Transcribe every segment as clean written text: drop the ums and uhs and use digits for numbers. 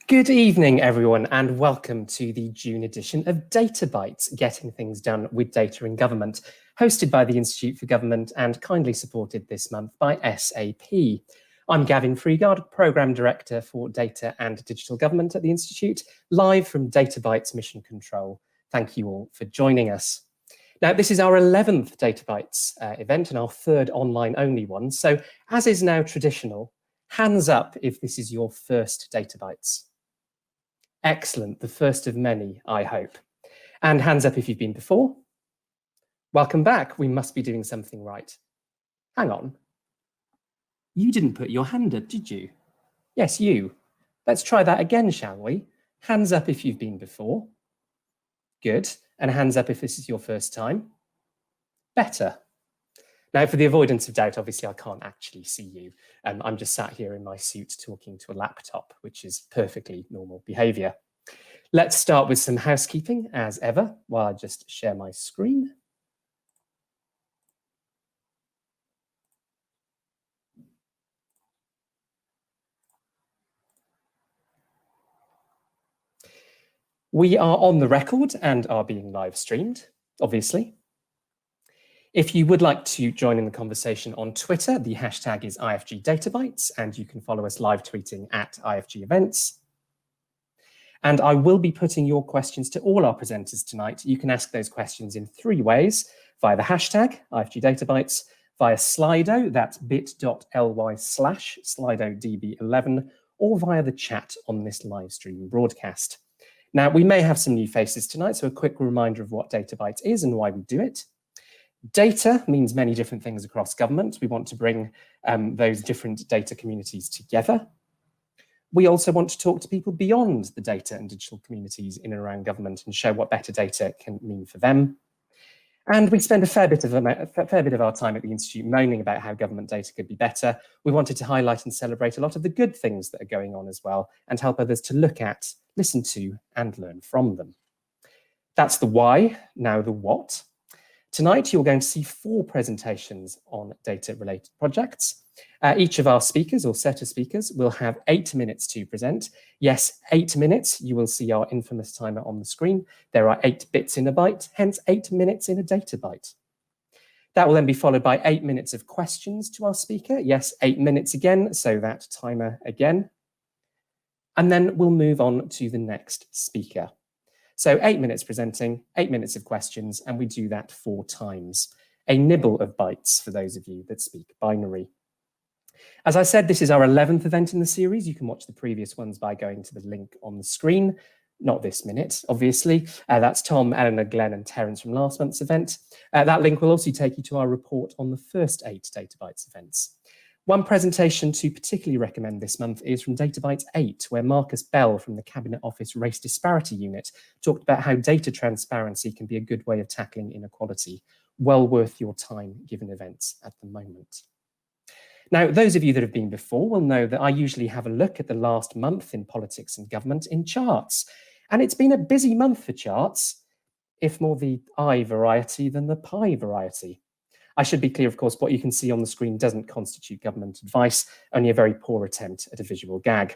Good evening, everyone, and welcome to the June edition of Databites, Getting Things Done with Data in Government, hosted by the Institute for Government and kindly supported this month by SAP. I'm Gavin Freegard, Programme Director for Data and Digital Government at the Institute, live from Databites Mission Control. Thank you all for joining us. Now, this is our 11th Databites event and our third online-only one, so as is now traditional, hands up if this is your first Databites. Excellent, the first of many, I hope. And hands up if you've been before. Welcome back, we must be doing something right. Hang on. You didn't put your hand up, did you? Yes, you. Let's try that again, shall we? Hands up if you've been before. Good, and hands up if this is your first time. Better. Now, for the avoidance of doubt, obviously I can't actually see you. I'm just sat here in my suit talking to a laptop, which is perfectly normal behaviour. Let's start with some housekeeping, as ever, while I just share my screen. We are on the record and are being live streamed, obviously. If you would like to join in the conversation on Twitter, the hashtag is IFGDatabytes, and you can follow us live tweeting at IFG Events. And I will be putting your questions to all our presenters tonight. You can ask those questions in three ways: via the hashtag IFGDatabytes, via Slido, that's bit.ly/SlidoDB11, or via the chat on this live stream broadcast. Now, we may have some new faces tonight, so a quick reminder of what Databytes is and why we do it. Data means many different things across government. We want to bring those different data communities together. We also want to talk to people beyond the data and digital communities in and around government and show what better data can mean for them. And we spend a fair bit of our time at the Institute moaning about how government data could be better. We wanted to highlight and celebrate a lot of the good things that are going on as well, and help others to look at, listen to, and learn from them. That's the why, now the what. Tonight, you're going to see 4 presentations on data-related projects. Each of our speakers, or set of speakers, will have 8 minutes to present. Yes, 8 minutes. You will see our infamous timer on the screen. There are 8 bits in a byte, hence 8 minutes in a data byte. That will then be followed by 8 minutes of questions to our speaker. Yes, 8 minutes again, so that timer again. And then we'll move on to the next speaker. So 8 minutes presenting, 8 minutes of questions, and we do that 4 times. A nibble of bytes for those of you that speak binary. As I said, this is our 11th event in the series. You can watch the previous ones by going to the link on the screen. Not this minute, obviously. That's Tom, Eleanor, Glenn, and Terence from last month's event. That link will also take you to our report on the first 8 Databytes events. One presentation to particularly recommend this month is from Databytes 8, where Marcus Bell from the Cabinet Office Race Disparity Unit talked about how data transparency can be a good way of tackling inequality. Well worth your time given events at the moment. Now, those of you that have been before will know that I usually have a look at the last month in politics and government in charts. And it's been a busy month for charts, if more the I variety than the pie variety. I should be clear, of course, what you can see on the screen doesn't constitute government advice, only a very poor attempt at a visual gag.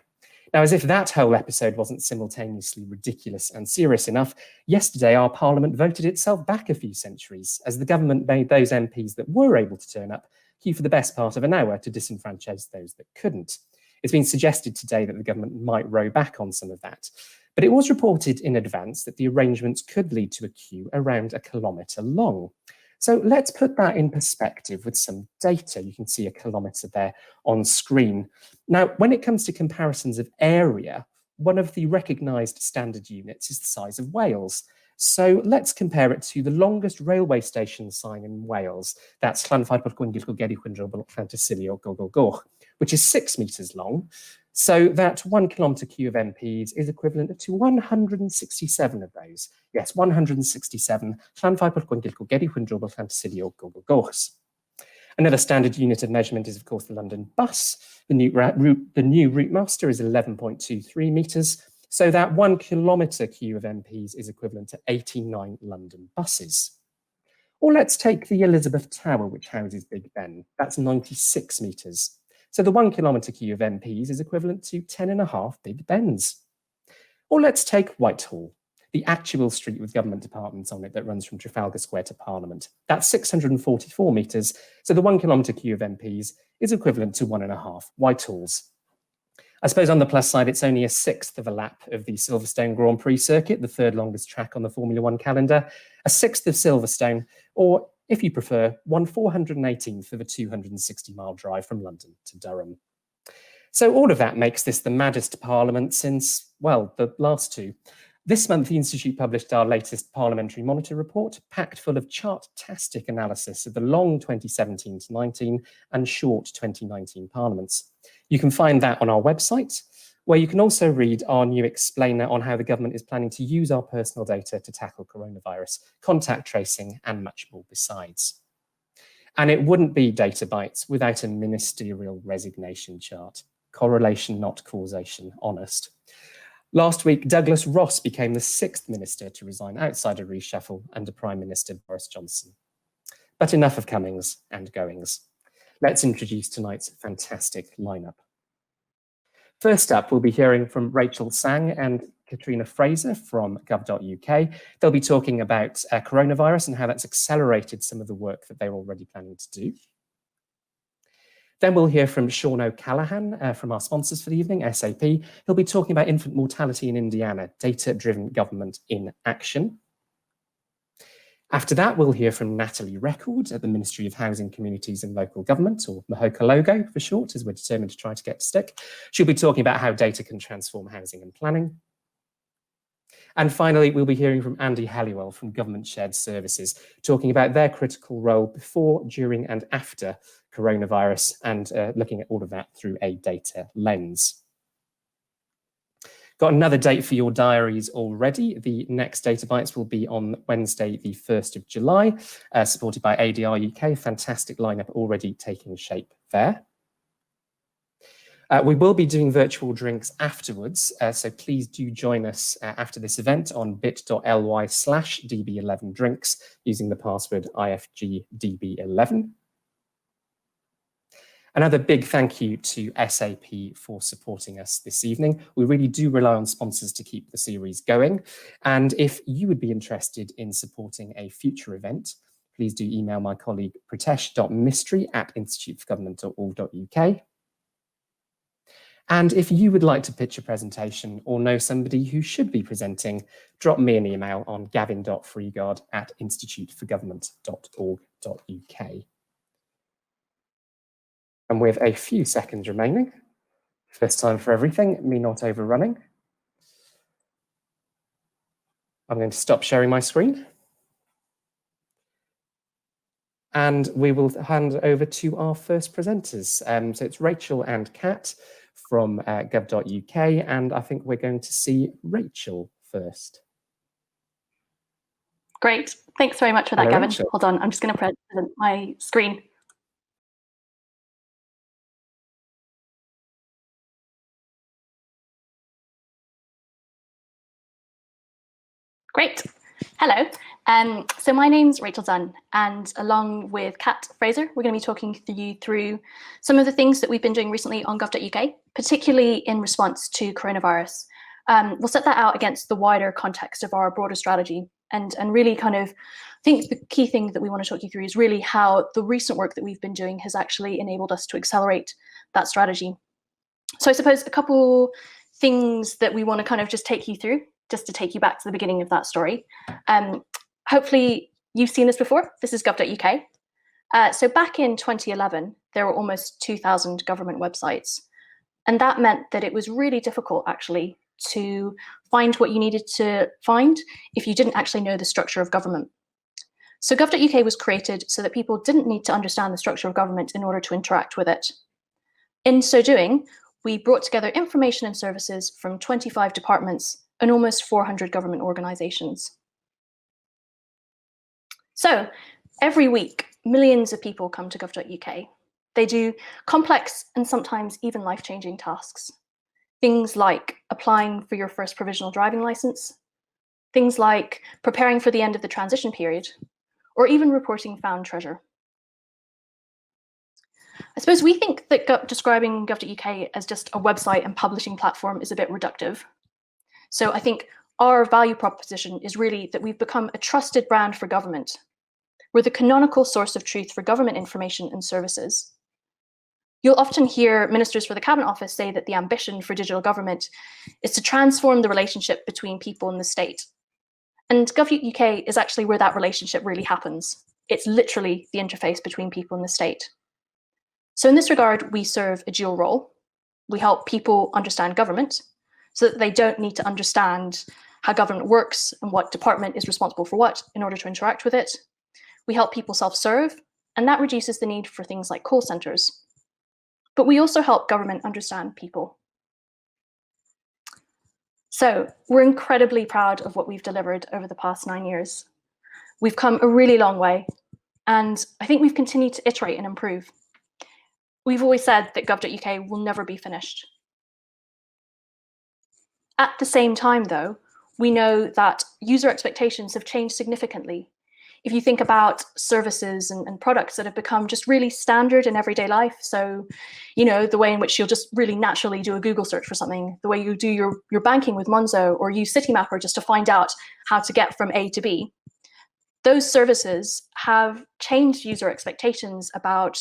Now, as if that whole episode wasn't simultaneously ridiculous and serious enough, yesterday our Parliament voted itself back a few centuries as the government made those MPs that were able to turn up queue for the best part of an hour to disenfranchise those that couldn't. It's been suggested today that the government might row back on some of that, but it was reported in advance that the arrangements could lead to a queue around 1 kilometre long. So let's put that in perspective with some data. You can see 1 kilometre there on screen. Now, when it comes to comparisons of area, one of the recognised standard units is the size of Wales. So let's compare it to the longest railway station sign in Wales. That's which is 6 metres long. So that 1 kilometre queue of MPs is equivalent to 167 of those. Yes, 167. Another standard unit of measurement is, of course, the London bus. The new route master is 11.23 metres. So that 1 kilometre queue of MPs is equivalent to 89 London buses. Or let's take the Elizabeth Tower, which houses Big Ben. That's 96 metres. So the 1 kilometre queue of MPs is equivalent to 10.5 Big Bens. Or let's take Whitehall, the actual street with government departments on it that runs from Trafalgar Square to Parliament. That's 644 metres, so the 1 kilometre queue of MPs is equivalent to 1.5 Whitehalls. I suppose on the plus side, it's only a sixth of a lap of the Silverstone Grand Prix circuit, the third longest track on the Formula One calendar, a sixth of Silverstone, or if you prefer, 1/418th of a 260-mile drive from London to Durham. So all of that makes this the maddest parliament since, well, the last two. This month, the Institute published our latest Parliamentary Monitor report, packed full of chart-tastic analysis of the long 2017 to 19 and short 2019 parliaments. You can find that on our website, where you can also read our new explainer on how the government is planning to use our personal data to tackle coronavirus, contact tracing, and much more besides. And it wouldn't be Databites without a ministerial resignation chart. Correlation, not causation, honest. Last week, Douglas Ross became the 6th minister to resign outside a reshuffle under Prime Minister Boris Johnson. But enough of comings and goings. Let's introduce tonight's fantastic lineup. First up, we'll be hearing from Rachel Sang and Katrina Fraser from gov.uk. They'll be talking about coronavirus and how that's accelerated some of the work that they're already planning to do. Then we'll hear from Sean O'Callaghan from our sponsors for the evening, SAP. He'll be talking about infant mortality in Indiana, data-driven government in action. After that, we'll hear from Natalie Record at the Ministry of Housing, Communities and Local Government, or Mahoka Logo for short, as we're determined to try to get to stick. She'll be talking about how data can transform housing and planning. And finally, we'll be hearing from Andy Halliwell from Government Shared Services, talking about their critical role before, during and after coronavirus, and looking at all of that through a data lens. Got another date for your diaries already. The next Databites will be on Wednesday, the 1st of July, supported by ADR UK. Fantastic lineup already taking shape there. We will be doing virtual drinks afterwards, so please do join us after this event on bit.ly/db11drinks using the password IFGDB11. Another big thank you to SAP for supporting us this evening. We really do rely on sponsors to keep the series going. And if you would be interested in supporting a future event, please do email my colleague pritesh.mistry@instituteforgovernment.org.uk. And if you would like to pitch a presentation or know somebody who should be presenting, drop me an email on gavin.freegard@instituteforgovernment.org.uk. And with a few seconds remaining, first time for everything, me not overrunning, I'm going to stop sharing my screen. And we will hand over to our first presenters. So it's Rachel and Kat from gov.uk, and I think we're going to see Rachel first. Great, thanks very much for that, Gavin. Rachel. Hold on, I'm just going to present my screen. Great. Hello. So my name's Rachel Dunn, and along with Kat Fraser, we're going to be talking to you through some of the things that we've been doing recently on gov.uk, particularly in response to coronavirus. We'll set that out against the wider context of our broader strategy, and really kind of, I think the key thing that we want to talk you through is really how the recent work that we've been doing has actually enabled us to accelerate that strategy. So I suppose a couple things that we want to kind of just take you through, just to take you back to the beginning of that story. Hopefully you've seen this before. This is gov.uk. So back in 2011, there were almost 2,000 government websites. And that meant that it was really difficult actually to find what you needed to find if you didn't actually know the structure of government. So gov.uk was created so that people didn't need to understand the structure of government in order to interact with it. In so doing, we brought together information and services from 25 departments and almost 400 government organizations. So every week, millions of people come to gov.uk. They do complex and sometimes even life-changing tasks. Things like applying for your first provisional driving license, things like preparing for the end of the transition period, or even reporting found treasure. I suppose we think that describing gov.uk as just a website and publishing platform is a bit reductive. So I think our value proposition is really that we've become a trusted brand for government. We're the canonical source of truth for government information and services. You'll often hear ministers for the Cabinet Office say that the ambition for digital government is to transform the relationship between people and the state. And Gov.uk is actually where that relationship really happens. It's literally the interface between people and the state. So in this regard, we serve a dual role. We help people understand government so that they don't need to understand how government works and what department is responsible for what in order to interact with it. We help people self-serve, and that reduces the need for things like call centers. But we also help government understand people. So we're incredibly proud of what we've delivered over the past 9 years. We've come a really long way, and I think we've continued to iterate and improve. We've always said that Gov.uk will never be finished. At the same time, though, we know that user expectations have changed significantly. If you think about services and products that have become just really standard in everyday life, so the way in which you'll just really naturally do a Google search for something, the way you do your banking with Monzo, or use Citymapper just to find out how to get from A to B, those services have changed user expectations about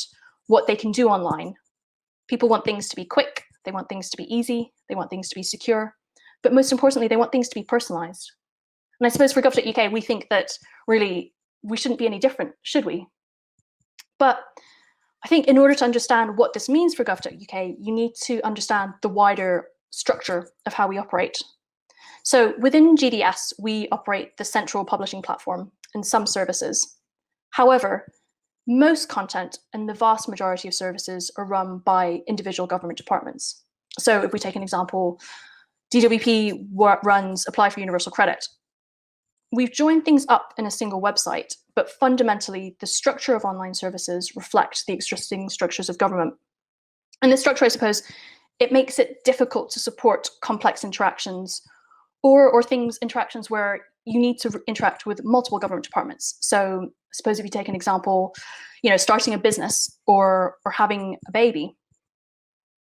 what they can do online. People want things to be quick, they want things to be easy, they want things to be secure, but most importantly, they want things to be personalized. And I suppose for Gov.uk, we think that really we shouldn't be any different, should we? But I think in order to understand what this means for Gov.uk, you need to understand the wider structure of how we operate. So within GDS, we operate the central publishing platform and some services. However, most content and the vast majority of services are run by individual government departments. So if we take an example, DWP runs Apply for Universal Credit. We've joined things up in a single website, but fundamentally, the structure of online services reflects the existing structures of government. And this structure, I suppose, it makes it difficult to support complex interactions or interactions where you need to interact with multiple government departments. So I suppose if you take an example, starting a business or having a baby.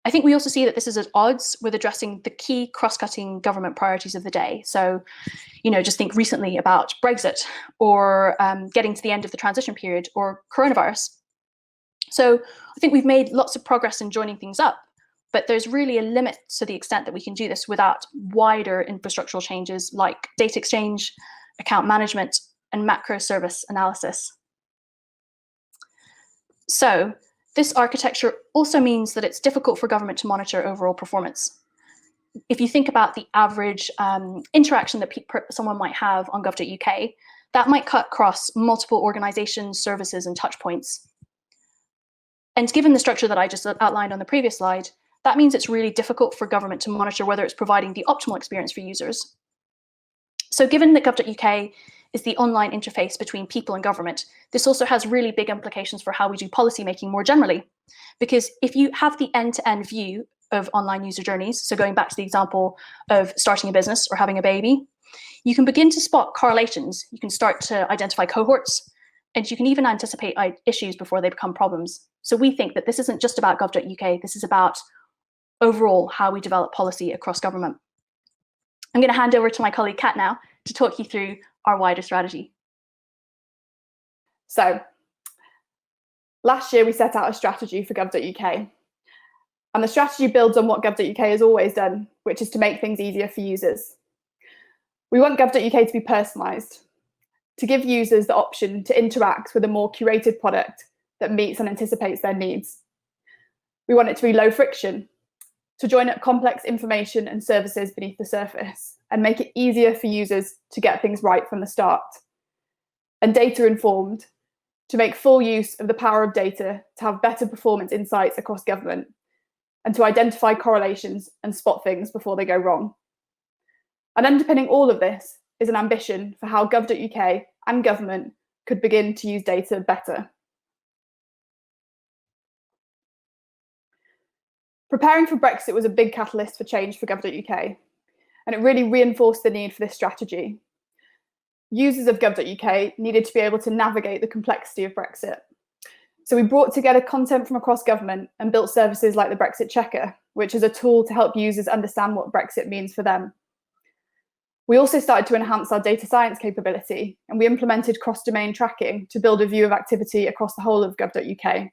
I think we also see that this is at odds with addressing the key cross-cutting government priorities of the day. So, just think recently about Brexit or getting to the end of the transition period or coronavirus. So I think we've made lots of progress in joining things up, but there's really a limit to the extent that we can do this without wider infrastructural changes like data exchange, account management, and macro service analysis. So this architecture also means that it's difficult for government to monitor overall performance. If you think about the average interaction that someone might have on gov.uk, that might cut across multiple organizations, services, and touch points. And given the structure that I just outlined on the previous slide, that means it's really difficult for government to monitor whether it's providing the optimal experience for users. So given that gov.uk is the online interface between people and government, this also has really big implications for how we do policymaking more generally. Because if you have the end-to-end view of online user journeys, so going back to the example of starting a business or having a baby, you can begin to spot correlations. You can start to identify cohorts, and you can even anticipate issues before they become problems. So we think that this isn't just about gov.uk, this is about overall how we develop policy across government. I'm going to hand over to my colleague Kat now to talk you through our wider strategy. So, last year we set out a strategy for gov.uk. And the strategy builds on what gov.uk has always done, which is to make things easier for users. We want gov.uk to be personalised, to give users the option to interact with a more curated product that meets and anticipates their needs. We want it to be low friction, to join up complex information and services beneath the surface and make it easier for users to get things right from the start. And data informed, to make full use of the power of data to have better performance insights across government and to identify correlations and spot things before they go wrong. And underpinning all of this is an ambition for how gov.uk and government could begin to use data better. Preparing for Brexit was a big catalyst for change for gov.uk, and it really reinforced the need for this strategy. Users of gov.uk needed to be able to navigate the complexity of Brexit. So we brought together content from across government and built services like the Brexit Checker, which is a tool to help users understand what Brexit means for them. We also started to enhance our data science capability, and we implemented cross-domain tracking to build a view of activity across the whole of gov.uk.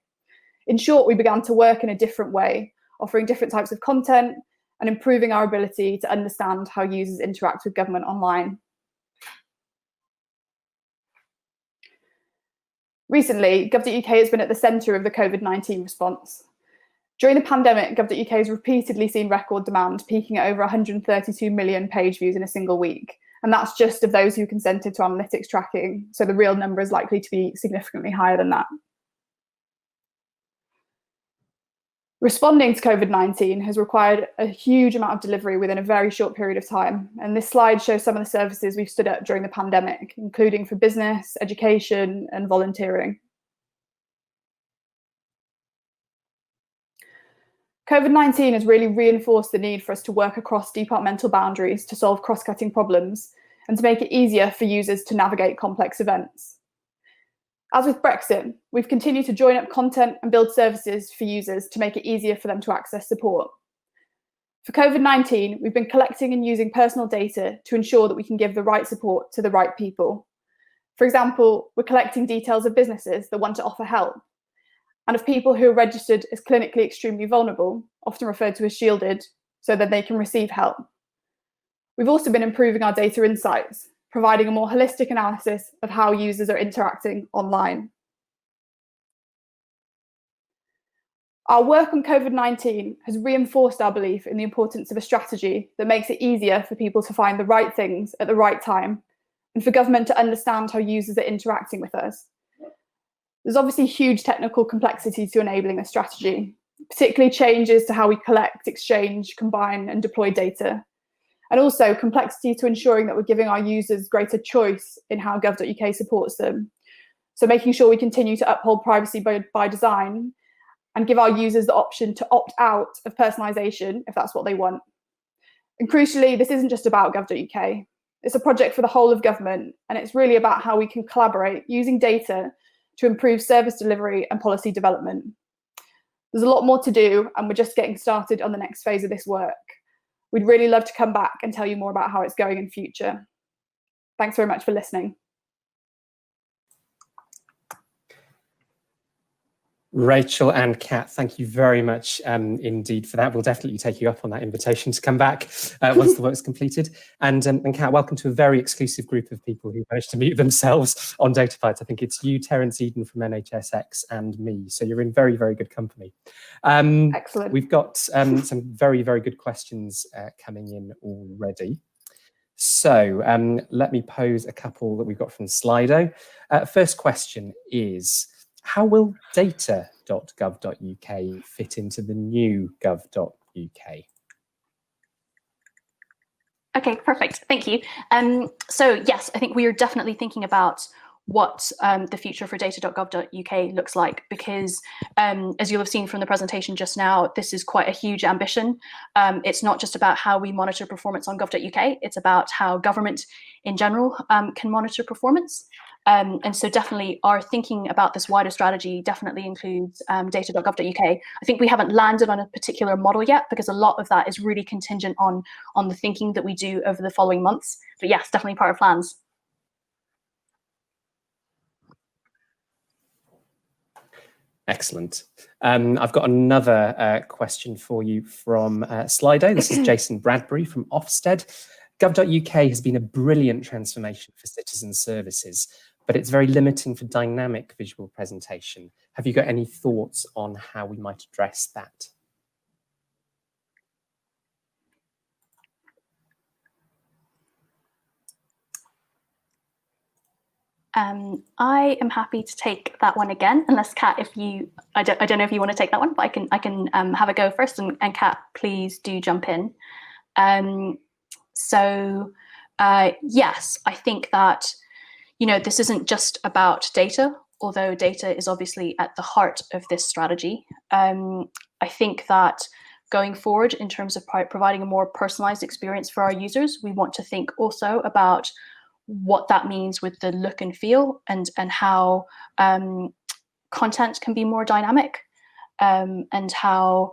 In short, we began to work in a different way, offering different types of content and improving our ability to understand how users interact with government online. Recently, gov.uk has been at the centre of the COVID-19 response. During the pandemic, gov.uk has repeatedly seen record demand, peaking at over 132 million page views in a single week. And that's just of those who consented to analytics tracking, so the real number is likely to be significantly higher than that. Responding to COVID-19 has required a huge amount of delivery within a very short period of time. And this slide shows some of the services we've stood up during the pandemic, including for business, education, and volunteering. COVID-19 has really reinforced the need for us to work across departmental boundaries to solve cross-cutting problems and to make it easier for users to navigate complex events. As with Brexit, we've continued to join up content and build services for users to make it easier for them to access support. For COVID-19, we've been collecting and using personal data to ensure that we can give the right support to the right people. For example, we're collecting details of businesses that want to offer help, and of people who are registered as clinically extremely vulnerable, often referred to as shielded, so that they can receive help. We've also been improving our data insights, providing a more holistic analysis of how users are interacting online. Our work on COVID-19 has reinforced our belief in the importance of a strategy that makes it easier for people to find the right things at the right time, and for government to understand how users are interacting with us. There's obviously huge technical complexity to enabling a strategy, particularly changes to how we collect, exchange, combine, and deploy data. And also complexity to ensuring that we're giving our users greater choice in how gov.uk supports them. So making sure we continue to uphold privacy by design and give our users the option to opt out of personalisation if that's what they want. And crucially, this isn't just about gov.uk. It's a project for the whole of government, and it's really about how we can collaborate using data to improve service delivery and policy development. There's a lot more to do, and we're just getting started on the next phase of this work. We'd really love to come back and tell you more about how it's going in future. Thanks very much for listening. Rachel and Kat, thank you very much indeed for that. We'll definitely take you up on that invitation to come back once the work's completed. And Kat, welcome to a very exclusive group of people who managed to mute themselves on Databites. I think it's you, Terence Eden from NHSX, and me. So you're in very, very good company. Excellent. We've got some very, very good questions coming in already. So let me pose a couple that we've got from Slido. First question is, how will data.gov.uk fit into the new gov.uk? Okay, perfect. Thank you. So yes, I think we are definitely thinking about what the future for data.gov.uk looks like, because as you'll have seen from the presentation just now, this is quite a huge ambition. It's not just about how we monitor performance on gov.uk, it's about how government in general can monitor performance. And so definitely our thinking about this wider strategy definitely includes data.gov.uk. I think we haven't landed on a particular model yet, because a lot of that is really contingent on the thinking that we do over the following months. But yes, definitely part of plans. Excellent. I've got another question for you from Slido. This is Jason Bradbury from Ofsted. Gov.uk has been a brilliant transformation for citizen services, but it's very limiting for dynamic visual presentation. Have you got any thoughts on how we might address that? I am happy to take that one again, unless Kat, if you, I don't know if you want to take that one, but I can have a go first, and Kat, please do jump in. Yes, I think that, you know, this isn't just about data, although data is obviously at the heart of this strategy. I think that going forward, in terms of providing a more personalized experience for our users, we want to think also about what that means with the look and feel, and how content can be more dynamic, and how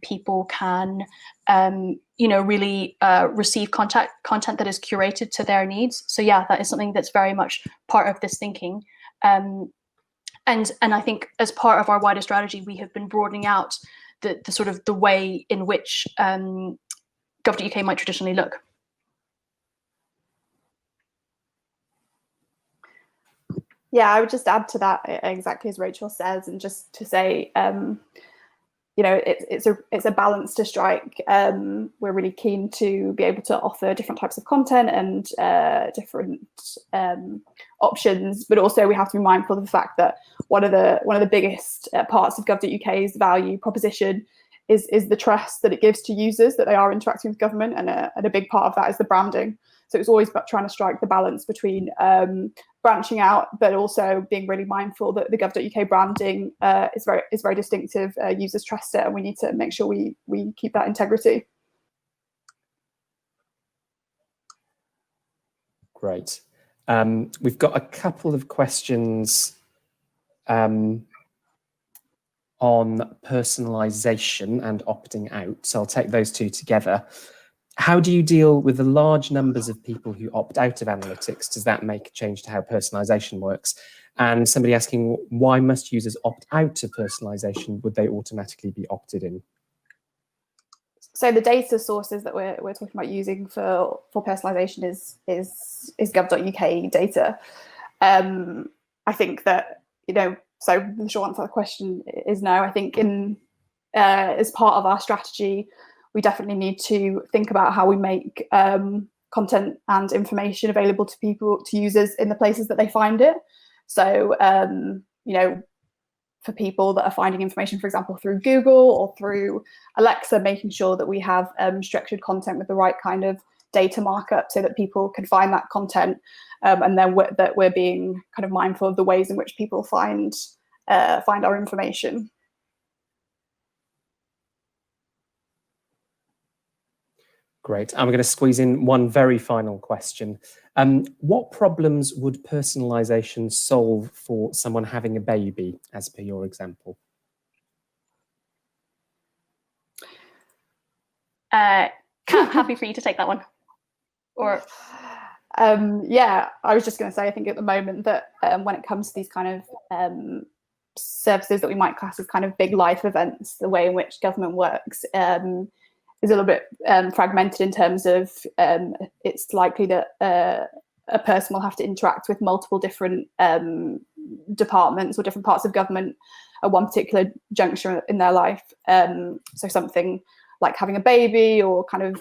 people can really receive content that is curated to their needs. So yeah, that is something that's very much part of this thinking. And I think as part of our wider strategy, we have been broadening out the sort of the way in which gov.uk might traditionally look. Yeah, I would just add to that exactly as Rachel says, and just to say, it's a balance to strike. We're really keen to be able to offer different types of content and different options, but also we have to be mindful of the fact that one of the biggest parts of gov.uk's value proposition is the trust that it gives to users that they are interacting with government, and a big part of that is the branding. So it's always about trying to strike the balance between branching out, but also being really mindful that the gov.uk branding is very distinctive. Users trust it, and we need to make sure we keep that integrity. Great. We've got a couple of questions on personalization and opting out, so I'll take those two together. How do you deal with the large numbers of people who opt out of analytics? Does that make a change to how personalization works? And somebody asking, why must users opt out of personalization? Would they automatically be opted in? So the data sources that we're talking about using for personalization is gov.uk data. I think that, so the short answer to the question is no. I think as part of our strategy, we definitely need to think about how we make content and information available to users in the places that they find it. So, for people that are finding information, for example, through Google or through Alexa, making sure that we have structured content with the right kind of data markup so that people can find that content, and then that we're being kind of mindful of the ways in which people find our information. Great. And we're going to squeeze in one very final question. What problems would personalization solve for someone having a baby, as per your example? Kat, happy for you to take that one. Or yeah, I was just going to say, I think at the moment that when it comes to these kind of services that we might class as kind of big life events, the way in which government works is a little bit fragmented in terms of it's likely that a person will have to interact with multiple different departments or different parts of government at one particular juncture in their life. So something like having a baby or kind of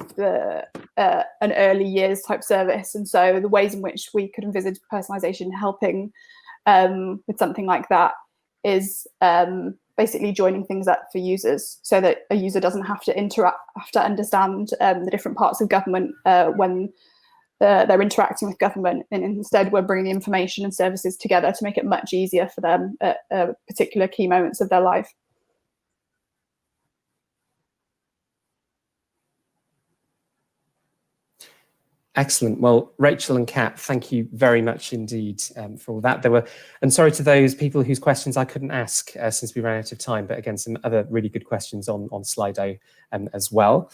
an early years type service. And so the ways in which we could envisage personalization helping with something like that is basically joining things up for users so that a user doesn't have to understand the different parts of government when they're interacting with government, and instead we're bringing information and services together to make it much easier for them at particular key moments of their life. Excellent. Well, Rachel and Kat, thank you very much indeed for all that. And sorry to those people whose questions I couldn't ask since we ran out of time, but again, some other really good questions on Slido as well.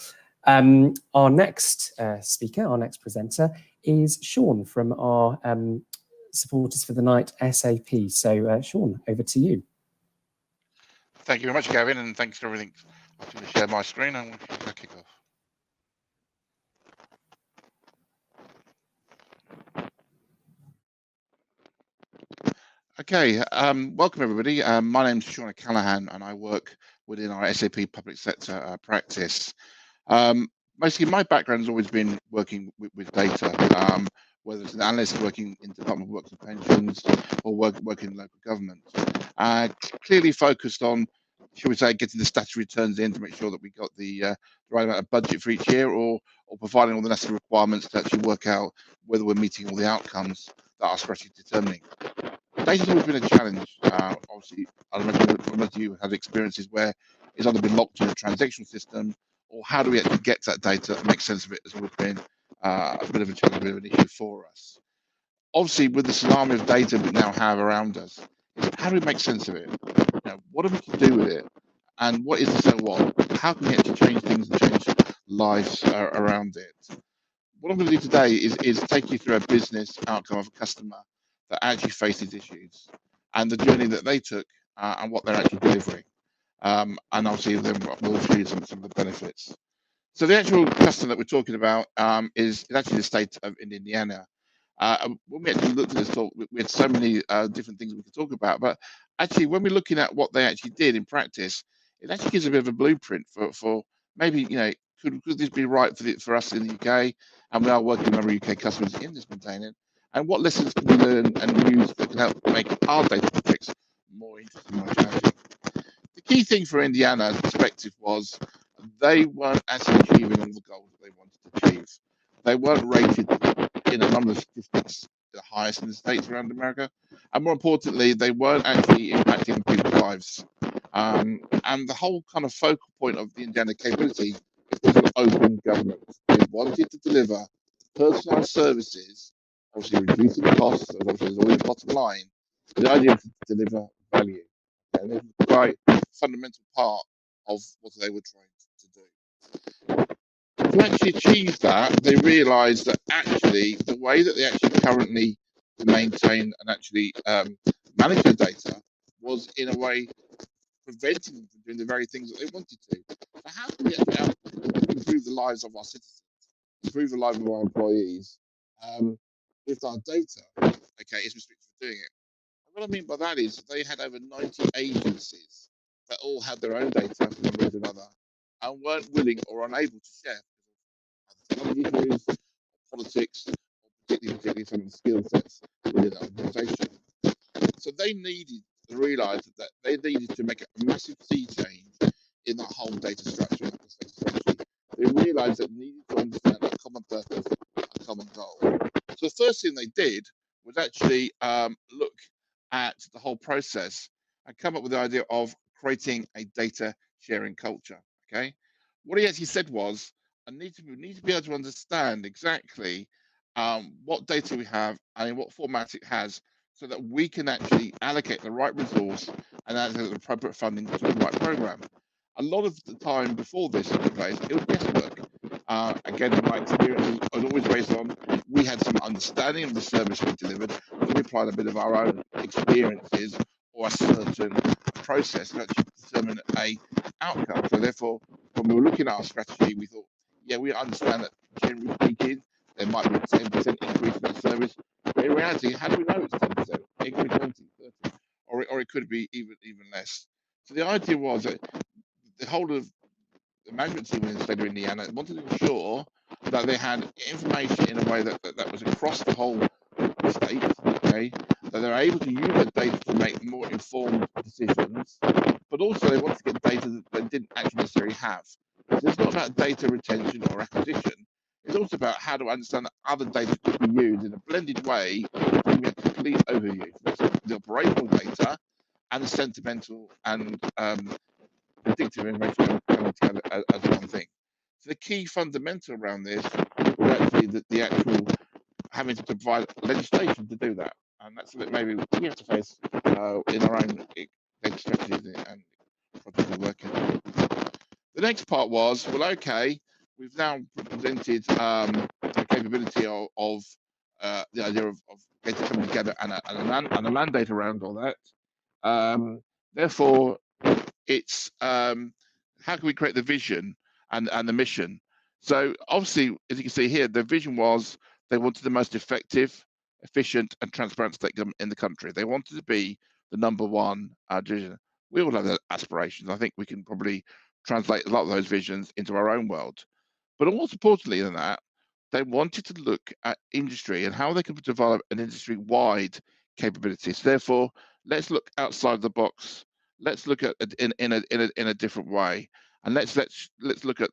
Our next speaker, our next presenter is Sean from our Supporters for the Night SAP. So Sean, over to you. Thank you very much, Gavin, and thanks for everything. I'm going to share my screen and we'll kick off. Okay, welcome everybody. My name's Sean Callahan and I work within our SAP public sector practice. Basically, my background has always been working with data, whether it's an analyst working in Department of Works and Pensions or working in local government. Clearly focused on, shall we say, getting the statutory returns in to make sure that we got the right amount of budget for each year, or providing all the necessary requirements to actually work out whether we're meeting all the outcomes that our strategy is determining. Data's always been a challenge. Obviously, I imagine most of you have experiences where it's either been locked in a transactional system, or how do we actually get to that data and make sense of it has always been a bit of a challenge, a bit of an issue for us. Obviously, with the tsunami of data we now have around us, how do we make sense of it? What do we do with it? And what is the so what? How can we actually change things and change lives around it. What I'm going to do today is take you through a business outcome of a customer that actually faces issues and the journey that they took and what they're actually delivering. And obviously then we'll show you some of the benefits. So the actual customer that we're talking about is actually the state of Indiana. When we actually looked at this talk, we had so many different things we could talk about, but actually when we're looking at what they actually did in practice, it actually gives a bit of a blueprint for maybe, could this be right for us in the UK? And we are working with our UK customers in this maintaining, and what lessons can we learn and use that can help make our data projects more interesting, more challenging. The key thing for Indiana's perspective was they weren't actually achieving all the goals that they wanted to achieve. They weren't rated in a number of statistics the highest in the states around America, and more importantly, they weren't actually impacting people's lives. And the whole kind of focal point of the Indiana capability is an open government. They wanted to deliver personalised services, obviously reducing the costs, as obviously there's always a bottom line. The idea is to deliver value. And this is quite a fundamental part of what they were trying to do. To actually achieve that, they realised that actually the way that they actually currently maintain and actually manage their data was in a way preventing them from doing the very things that they wanted to. So how can we actually improve the lives of our citizens, improve the lives of our employees, if our data, is restricted for doing it? And what I mean by that is they had over 90 agencies that all had their own data for one reason or another and weren't willing or unable to share technology issues, politics, or particularly some of the skill sets within the organisation. So they needed to realise that they needed to make a massive sea change in that whole data structure, that data strategy. They realised that they needed to understand a common purpose, a common goal. So the first thing they did was actually look at the whole process and come up with the idea of creating a data sharing culture. Okay, what he actually said was, we need to be able to understand exactly what data we have and in what format it has, so that we can actually allocate the right resource and allocate the appropriate funding to the right program. A lot of the time before this took place, it was guesswork. Again, in my experience, I was always based on we had some understanding of the service we delivered, and we applied a bit of our own experiences or a certain process to actually determine a outcome. So therefore, when we were looking at our strategy, we thought, yeah, we understand that generally speaking, there might be a 10% increase in that service. But in reality, how do we know it's 10%? It could be 20, 30, or it could be even less. So the idea was that the whole of the management team in the state of Indiana wanted to ensure that they had information in a way that was across the whole state, okay, that they're able to use that data to make more informed decisions, but also they wanted to get data that they didn't actually necessarily have. So it's not about data retention or acquisition. It's also about how to understand that other data could be used in a blended way to give you a complete overview. So that's the operational data and the sentimental and predictive information coming together as one thing. So the key fundamental around this was actually the actual having to provide legislation to do that, and that's something maybe we have to face in our own data strategies and projects we're working on. The next part was, well, okay, we've now presented a capability of the idea of data coming together and a mandate around all that. Therefore, it's how can we create the vision and the mission? So obviously, as you can see here, the vision was they wanted the most effective, efficient, and transparent state government in the country. They wanted to be the #1 division. We all have aspirations. I think we can probably translate a lot of those visions into our own world. But more importantly than that, they wanted to look at industry and how they could develop an industry-wide capability. So therefore, let's look outside the box. Let's look at it in a different way, and let's look at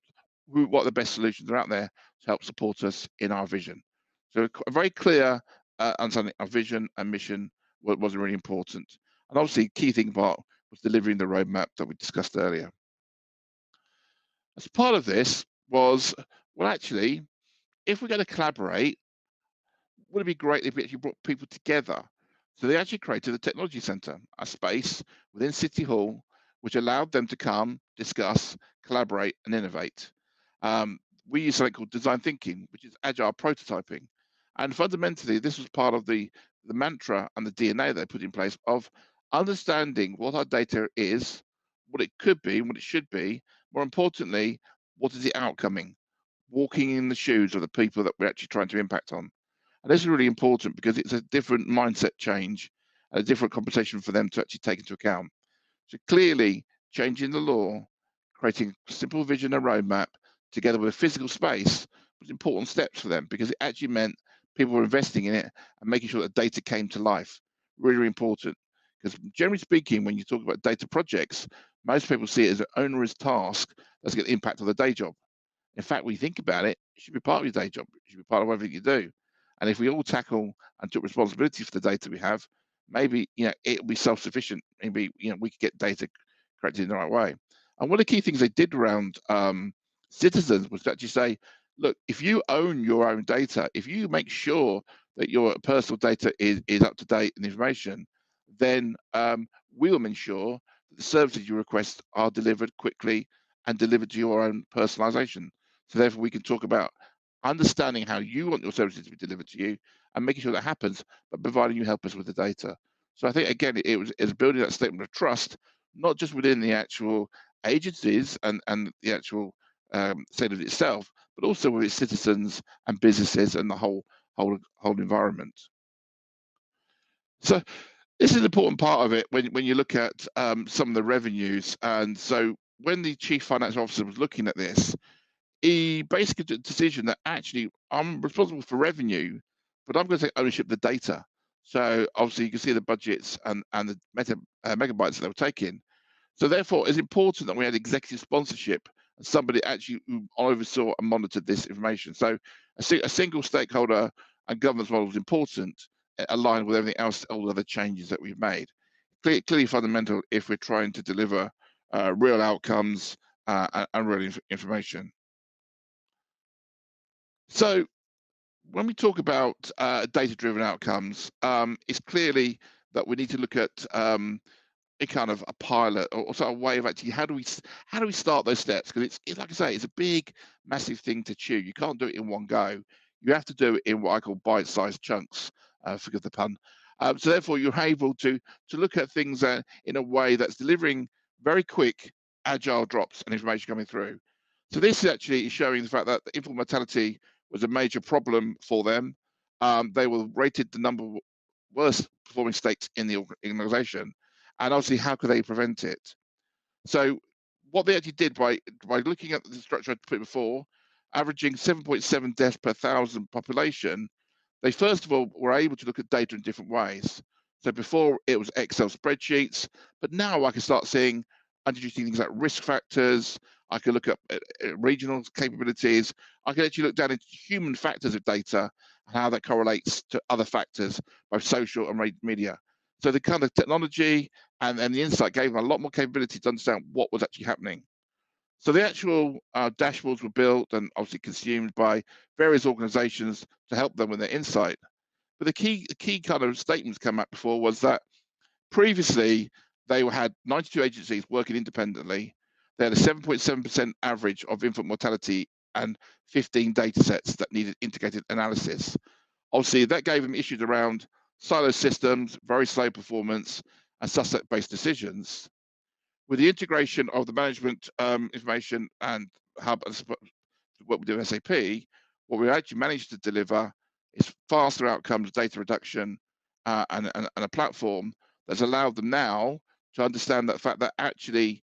what the best solutions are out there to help support us in our vision. So a very clear understanding of vision and mission was really important. And obviously, key thing part was delivering the roadmap that we discussed earlier. As part of this was, well, actually, if we're going to collaborate, would it be great if we actually brought people together? So they actually created a technology center, a space within City Hall, which allowed them to come, discuss, collaborate, and innovate. we use something called design thinking, which is agile prototyping. And fundamentally, this was part of the mantra and the DNA they put in place of understanding what our data is, what it could be, and what it should be. More importantly, what is the outcoming? Walking in the shoes of the people that we're actually trying to impact on. And this is really important because it's a different mindset change, a different conversation for them to actually take into account. So clearly, changing the law, creating a simple vision and roadmap together with a physical space was important steps for them because it actually meant people were investing in it and making sure that data came to life. Really, really important. Because generally speaking, when you talk about data projects, most people see it as an onerous task that's going to impact on the day job. In fact, when you think about it, it should be part of your day job. It should be part of everything you do. And if we all tackle and took responsibility for the data we have, maybe it'll be self-sufficient. Maybe we could get data corrected in the right way. And one of the key things they did around citizens was to actually say, look, if you own your own data, if you make sure that your personal data is up to date and information, then we'll ensure that the services you request are delivered quickly and delivered to your own personalization. So therefore, we can talk about understanding how you want your services to be delivered to you and making sure that happens, but providing you help us with the data. So I think, again, it was building that statement of trust, not just within the actual agencies and the actual state of itself, but also with its citizens and businesses and the whole environment. So this is an important part of it when you look at some of the revenues. And so when the chief financial officer was looking at this, he basically took a decision that actually I'm responsible for revenue, but I'm going to take ownership of the data. So obviously you can see the budgets and the megabytes that they were taking. So therefore, it's important that we had executive sponsorship and somebody actually who oversaw and monitored this information. So a single stakeholder and governance model is important, aligned with everything else, all the other changes that we've made. Clearly fundamental if we're trying to deliver real outcomes and real information. So when we talk about data-driven outcomes, it's clearly that we need to look at a kind of a pilot or sort of way of actually how do we start those steps, because it's like I say, it's a big massive thing to chew. You can't do it in one go. You have to do it in what I call bite-sized chunks, forgive the pun. So therefore you're able to look at things in a way that's delivering very quick agile drops and information coming through. So this is actually showing the fact that the infant mortality was a major problem for them. They were rated the number worst performing states in the organization, and obviously how could they prevent it? So what they actually did by looking at the structure I put before, averaging 7.7 deaths per thousand population, they first of all were able to look at data in different ways. So before it was Excel spreadsheets, but now I can start seeing introducing things like risk factors. I can look at regional capabilities. I can actually look down into human factors of data and how that correlates to other factors, both social and media. So the kind of technology and the insight gave them a lot more capability to understand what was actually happening. So the actual dashboards were built and obviously consumed by various organizations to help them with their insight. But the key kind of statements come out before was that previously they had 92 agencies working independently. They had a 7.7% average of infant mortality and 15 data sets that needed integrated analysis. Obviously, that gave them issues around silo systems, very slow performance, and suspect-based decisions. With the integration of the management information and hub and what we do in SAP, what we actually managed to deliver is faster outcomes, data reduction, and a platform that's allowed them now to understand that fact that actually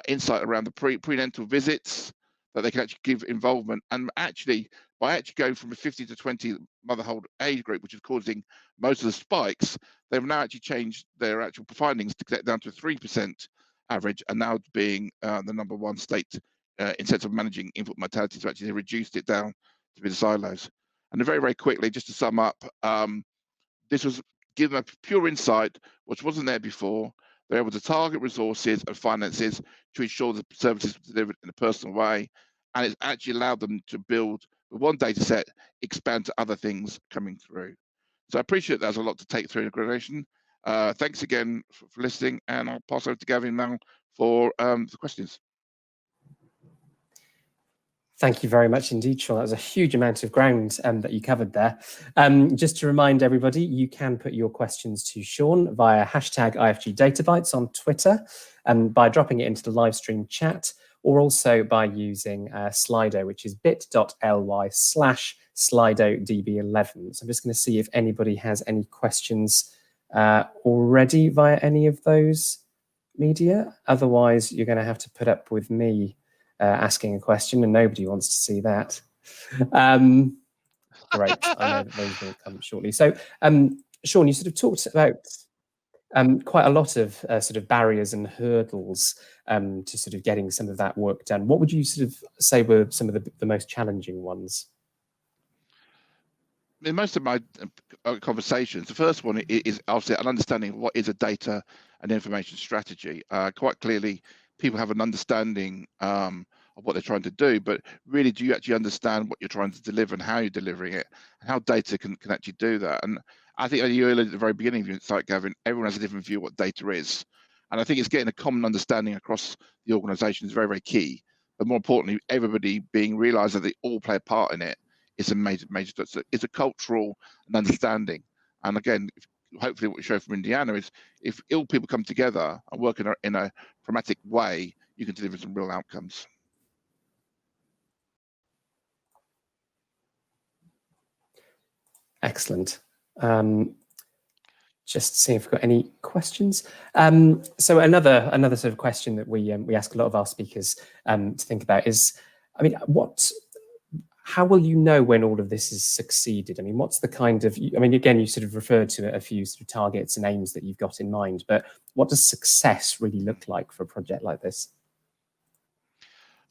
insight around the prenatal visits, that they can actually give involvement, and actually by actually going from a 50 to 20 motherhood age group, which is causing most of the spikes, they've now actually changed their actual findings to get down to 3% average, and now being the number one state in terms of managing infant mortality. So actually they reduced it down to be the silos. And very, very quickly, just to sum up, this was given a pure insight, which wasn't there before. They're able to target resources and finances to ensure the services were delivered in a personal way. And it's actually allowed them to build with one data set, expand to other things coming through. So I appreciate there's a lot to take through integration. Thanks again for listening, and I'll pass over to Gavin now for the questions. Thank you very much indeed, Sean. That was a huge amount of ground that you covered there. Just to remind everybody, you can put your questions to Sean via hashtag IFGDatabytes on Twitter and by dropping it into the live stream chat, or also by using Slido, which is bit.ly/SlidoDB11. So I'm just going to see if anybody has any questions already via any of those media. Otherwise, you're going to have to put up with me asking a question, and nobody wants to see that. Great, I know that those will come shortly. So, Sean, you sort of talked about quite a lot of sort of barriers and hurdles to sort of getting some of that work done. What would you sort of say were some of the most challenging ones? In most of my conversations, the first one is obviously an understanding of what is a data and information strategy. Quite clearly, people have an understanding of what they're trying to do, but really, do you actually understand what you're trying to deliver and how you're delivering it, and how data can actually do that? And I think earlier at the very beginning of your site, Gavin, everyone has a different view of what data is. And I think it's getting a common understanding across the organization is very, very key. But more importantly, everybody realized that they all play a part in it. It's a major. It's a cultural and understanding. And again, hopefully, what we show from Indiana is if ill people come together and work in a pragmatic way, you can deliver some real outcomes. Excellent. Just seeing if we've got any questions. So another sort of question that we ask a lot of our speakers to think about is, I mean, how will you know when all of this has succeeded? I mean, what's the kind of, I mean, again, you sort of referred to a few sort of targets and aims that you've got in mind, but what does success really look like for a project like this?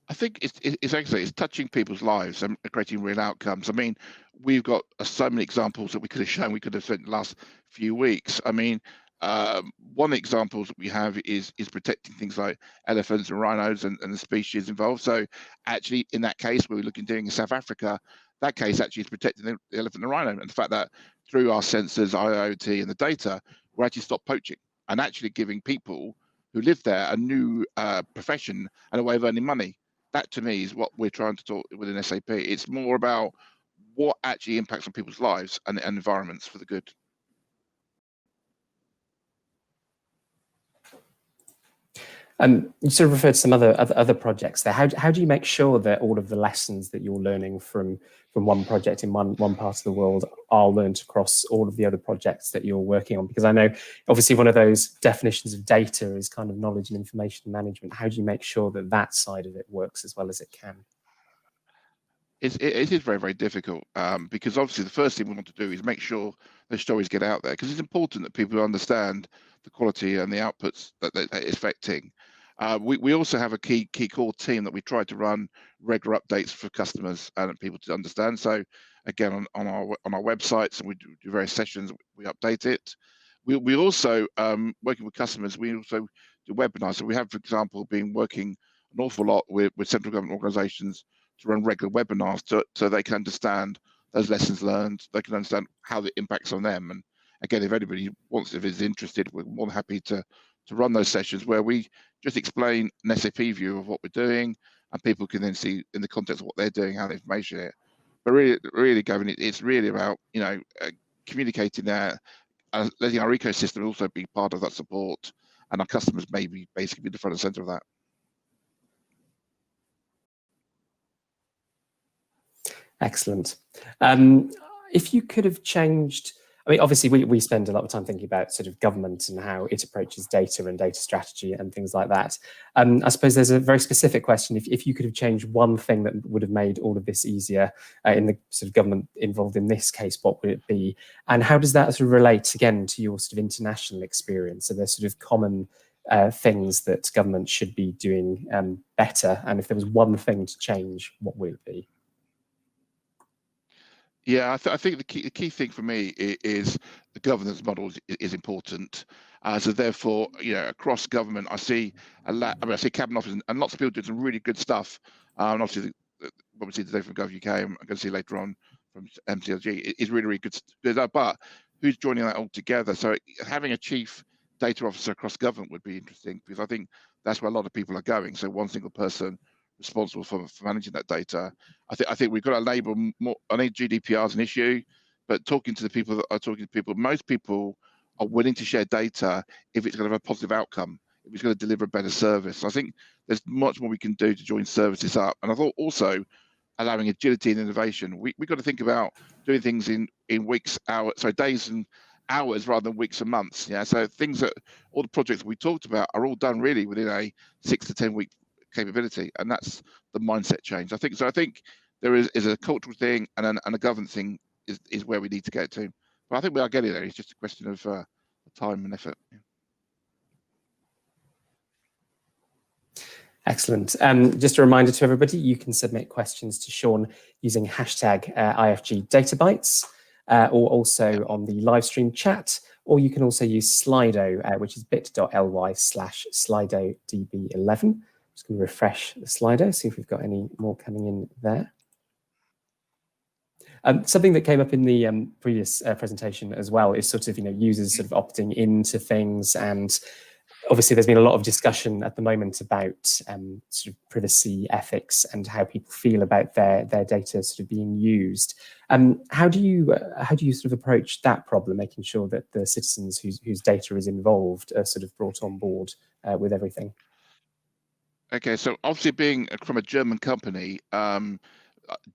I think it's touching people's lives and creating real outcomes. I mean, we've got so many examples that we could have shown. We could have spent the last few weeks. I mean, one of the examples that we have is protecting things like elephants and rhinos and the species involved. So actually, in that case, where we're doing in South Africa, that case actually is protecting the elephant and the rhino, and the fact that through our sensors, IoT, and the data, we're actually stop poaching and actually giving people who live there a new profession and a way of earning money. That to me is what we're trying to talk within SAP. It's more about what actually impacts on people's lives and environments for the good. You sort of referred to some other projects there. How do you make sure that all of the lessons that you're learning from one project in one part of the world are learned across all of the other projects that you're working on? Because I know obviously one of those definitions of data is kind of knowledge and information management. How do you make sure that that side of it works as well as it can? It is very, very difficult because obviously the first thing we want to do is make sure those stories get out there, because it's important that people understand the quality and the outputs that it's affecting. We also have a key core team that we try to run regular updates for customers and people to understand. So again, on our websites, and we do various sessions, we update it. We also working with customers. We also do webinars. So we have, for example, been working an awful lot with central government organisations to run regular webinars so they can understand those lessons learned. They can understand how it impacts on them. And again, if anybody if is interested, we're more than happy to run those sessions where we just explain an SAP view of what we're doing, and people can then see in the context of what they're doing, how the information it. But really, Gavin, it's really about communicating that, letting our ecosystem also be part of that support, and our customers maybe basically be the front and center of that. Excellent. If you could have changed, I mean, obviously we spend a lot of time thinking about sort of government and how it approaches data and data strategy and things like that. I suppose there's a very specific question. If you could have changed one thing that would have made all of this easier in the sort of government involved in this case, what would it be? And how does that sort of relate again to your sort of international experience? Are there sort of common things that government should be doing better? And if there was one thing to change, what would it be? Yeah, I think the key thing for me is the governance model is important. So therefore, across government, I see I see cabinet office and lots of people doing some really good stuff. And obviously, what we see today from Gov.uk, I'm going to see later on from MCLG, is really, really good. But who's joining that all together? So having a chief data officer across government would be interesting, because I think that's where a lot of people are going. So one single person responsible for managing that data. I think we've got to label more. I think GDPR is an issue, but talking to the people that are talking to people, most people are willing to share data if it's going to have a positive outcome, if it's going to deliver a better service. So I think there's much more we can do to join services up. And I thought also allowing agility and innovation. We've got to think about doing things in weeks, hours, so days and hours rather than weeks and months. Yeah, so things that all the projects we talked about are all done really within a 6 to 10 week capability, and that's the mindset change. I think so. I think there is a cultural thing and a governance thing is where we need to get to. But I think we are getting there. It's just a question of time and effort. Yeah. Excellent. Just a reminder to everybody, you can submit questions to Sean using hashtag IFG Databites, or also on the live stream chat, or you can also use Slido, which is bit.ly/SlidoDB11. Just going to refresh the Slido, see if we've got any more coming in there. Something that came up in the previous presentation as well is sort of, users sort of opting into things, and obviously there's been a lot of discussion at the moment about sort of privacy ethics and how people feel about their data sort of being used. How do you sort of approach that problem, making sure that the citizens whose data is involved are sort of brought on board with everything? Okay, so obviously being from a German company,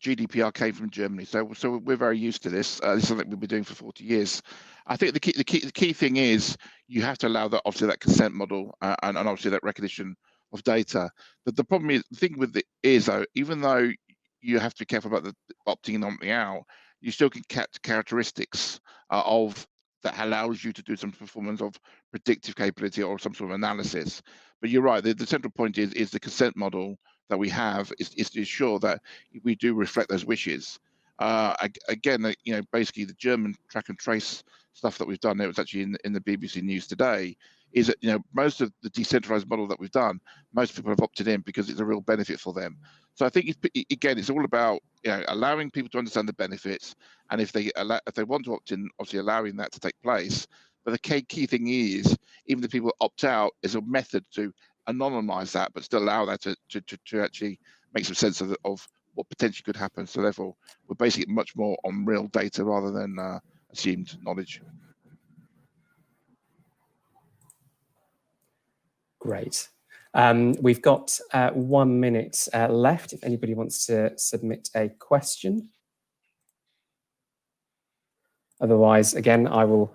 GDPR came from Germany, so we're very used to this. This is something we've been doing for 40 years. I think the key thing is you have to allow that, obviously, that consent model and obviously that recognition of data. But the problem is, the thing with it is, though, even though you have to be careful about the opting in, opting out, you still can capture characteristics of that allows you to do some performance of predictive capability or some sort of analysis. But you're right, the central point is the consent model that we have is to ensure that we do reflect those wishes. Again, basically the German track and trace stuff that we've done, it was actually in the BBC News today, is that most of the decentralized model that we've done, most people have opted in because it's a real benefit for them. So I think it's all about allowing people to understand the benefits, and if they want to opt in, obviously allowing that to take place. But the key thing is, even if people opt out, is a method to anonymize that, but still allow that to actually make some sense of what potentially could happen. So therefore, we're basing it much more on real data rather than assumed knowledge. Great. We've got 1 minute left if anybody wants to submit a question. Otherwise, again, I will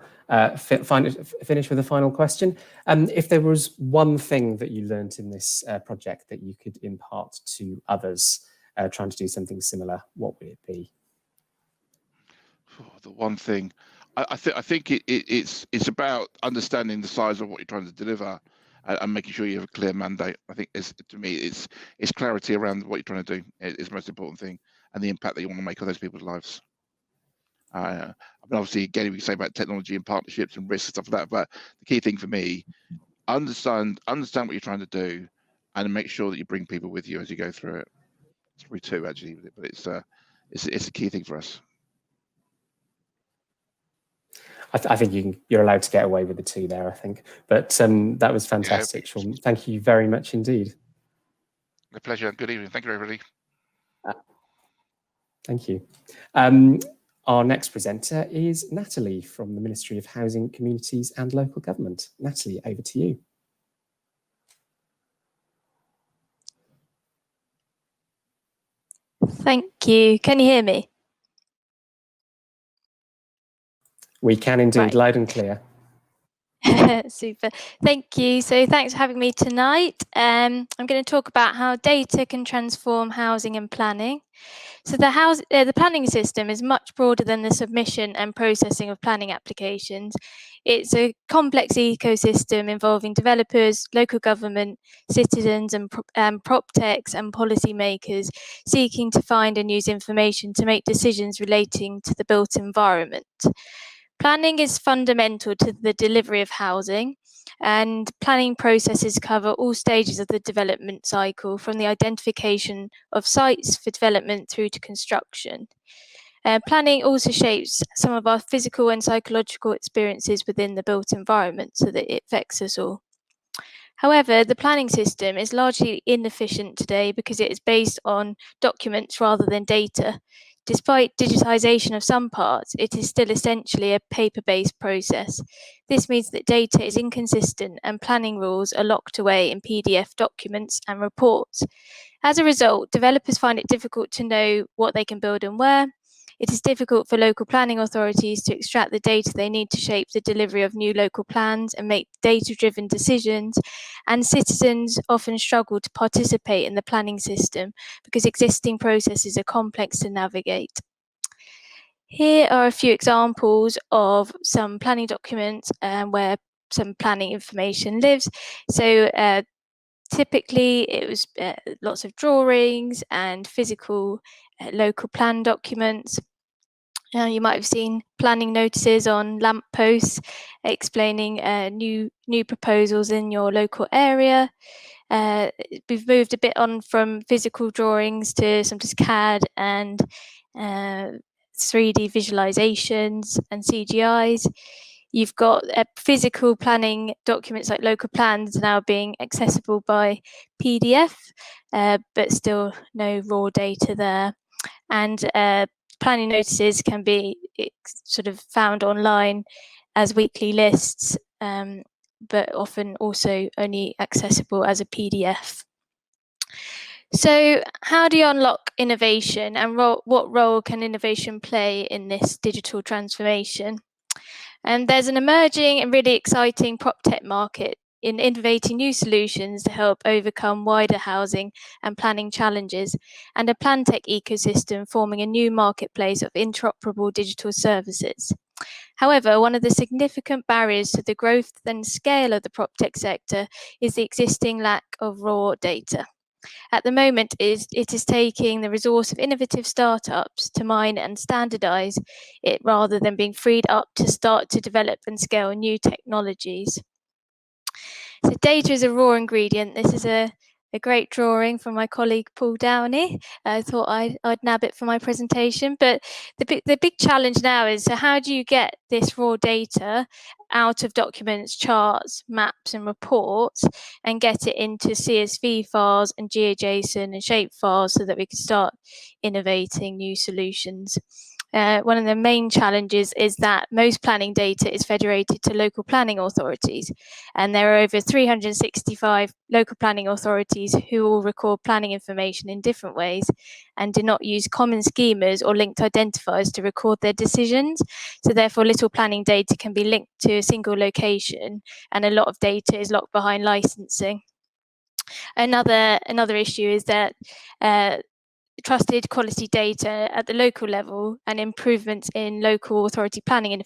finish with a final question. If there was one thing that you learned in this project that you could impart to others trying to do something similar, what would it be? The one thing, I think it's about understanding the size of what you're trying to deliver and making sure you have a clear mandate. I think to me, it's clarity around what you're trying to do is the most important thing, and the impact that you want to make on those people's lives. I mean, obviously, again, we can say about technology and partnerships and risks and stuff like that, but the key thing for me, understand what you're trying to do, and make sure that you bring people with you as you go through it. It's probably two actually, but it's a key thing for us. I think you're allowed to get away with the two there, I think. But that was fantastic, yeah. Sean. Thank you very much indeed. A pleasure. Good evening. Thank you, everybody. Thank you. Our next presenter is Natalie from the Ministry of Housing, Communities and Local Government. Natalie, over to you. Thank you. Can you hear me? We can indeed, right. Loud and clear. Super. Thank you. So thanks for having me tonight. I'm going to talk about how data can transform housing and planning. So the planning system is much broader than the submission and processing of planning applications. It's a complex ecosystem involving developers, local government, citizens and prop techs and policymakers seeking to find and use information to make decisions relating to the built environment. Planning is fundamental to the delivery of housing, and planning processes cover all stages of the development cycle, from the identification of sites for development through to construction. Planning also shapes some of our physical and psychological experiences within the built environment, so that it affects us all. However, the planning system is largely inefficient today because it is based on documents rather than data. Despite digitisation of some parts, it is still essentially a paper-based process. This means that data is inconsistent and planning rules are locked away in PDF documents and reports. As a result, developers find it difficult to know what they can build and where. It is difficult for local planning authorities to extract the data they need to shape the delivery of new local plans and make data-driven decisions, and citizens often struggle to participate in the planning system because existing processes are complex to navigate. Here are a few examples of some planning documents where some planning information lives. So typically it was lots of drawings and physical local plan documents. You might have seen planning notices on lamp posts explaining new proposals in your local area. We've moved a bit on from physical drawings to sometimes CAD and 3D visualizations and CGIs. You've got physical planning documents like local plans now being accessible by PDF, but still no raw data there. And planning notices can be sort of found online as weekly lists, but often also only accessible as a PDF. So how do you unlock innovation, and what role can innovation play in this digital transformation? And there's an emerging and really exciting prop tech market in innovating new solutions to help overcome wider housing and planning challenges, and a plan tech ecosystem forming a new marketplace of interoperable digital services. However, one of the significant barriers to the growth and scale of the prop tech sector is the existing lack of raw data. At the moment, it is taking the resource of innovative startups to mine and standardize it rather than being freed up to start to develop and scale new technologies. So data is a raw ingredient. This is a great drawing from my colleague Paul Downey. I thought I'd nab it for my presentation. But the big challenge now is, so how do you get this raw data out of documents, charts, maps and reports and get it into CSV files and GeoJSON and shape files so that we can start innovating new solutions? One of the main challenges is that most planning data is federated to local planning authorities, and there are over 365 local planning authorities who all record planning information in different ways and do not use common schemas or linked identifiers to record their decisions. So therefore, little planning data can be linked to a single location, and a lot of data is locked behind licensing. Another issue is that trusted quality data at the local level and improvements in local authority planning and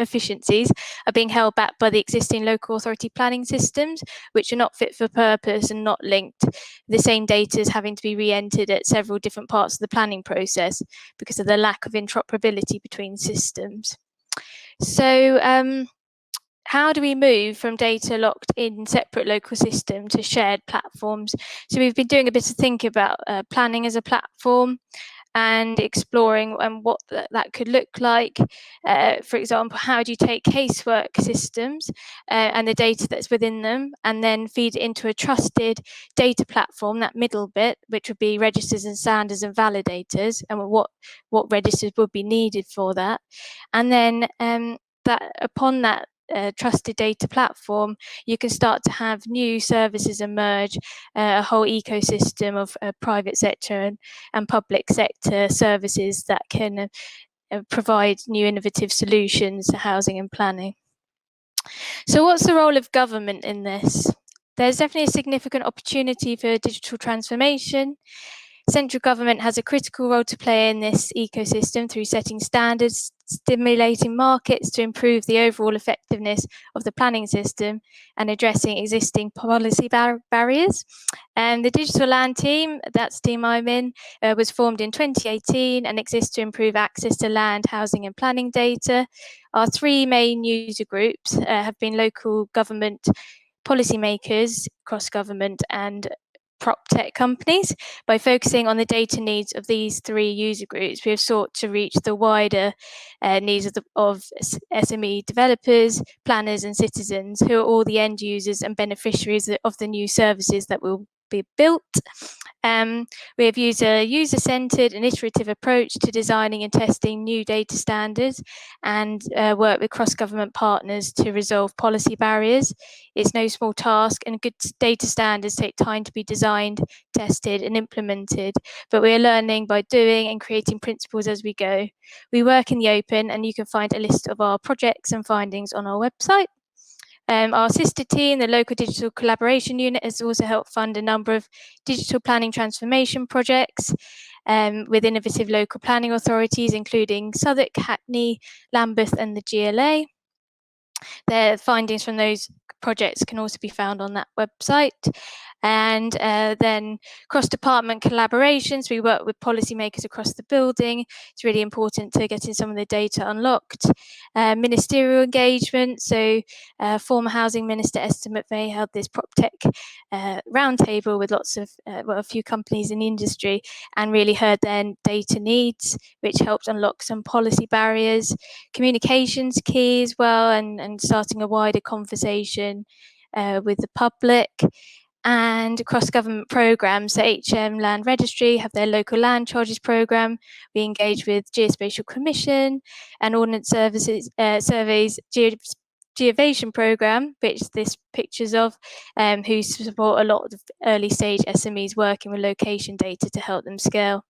efficiencies are being held back by the existing local authority planning systems, which are not fit for purpose and not linked. The same data is having to be re-entered at several different parts of the planning process because of the lack of interoperability between systems. So how do we move from data locked in separate local systems to shared platforms? So we've been doing a bit of thinking about planning as a platform and exploring what that could look like. For example, how do you take casework systems and the data that's within them and then feed it into a trusted data platform, that middle bit, which would be registers and standards and validators, and what registers would be needed for that. And then that upon that trusted data platform, you can start to have new services emerge, a whole ecosystem of private sector and public sector services that can provide new innovative solutions to housing and planning. So what's the role of government in this? There's definitely a significant opportunity for digital transformation. Central government has a critical role to play in this ecosystem through setting standards, stimulating markets to improve the overall effectiveness of the planning system, and addressing existing policy barriers. And the Digital Land Team, that's the team I'm in, was formed in 2018 and exists to improve access to land, housing and planning data. Our three main user groups have been local government, policymakers, cross-government and prop tech companies. By focusing on the data needs of these 3 user groups, we have sought to reach the wider needs of SME developers, planners and citizens, who are all the end users and beneficiaries of the new services that will be built. We have used a user-centered and iterative approach to designing and testing new data standards, and work with cross-government partners to resolve policy barriers. It's no small task, and good data standards take time to be designed, tested and implemented, but we are learning by doing and creating principles as we go. We work in the open, and you can find a list of our projects and findings on our website. Our sister team, the Local Digital Collaboration Unit, has also helped fund a number of digital planning transformation projects with innovative local planning authorities, including Southwark, Hackney, Lambeth and the GLA. The findings from those projects can also be found on that website. And then cross-department collaborations, we work with policymakers across the building. It's really important to getting some of the data unlocked. Ministerial engagement, so former Housing Minister Esther McVey held this PropTech roundtable with lots of, a few companies in the industry, and really heard their data needs, which helped unlock some policy barriers. Communication's key as well, and starting a wider conversation with the public. And cross-government programmes, so HM Land Registry have their local land charges programme. We engage with Geospatial Commission and Ordnance Services Surveys Geovation programme, which this pictures of, who support a lot of early stage SMEs working with location data to help them scale.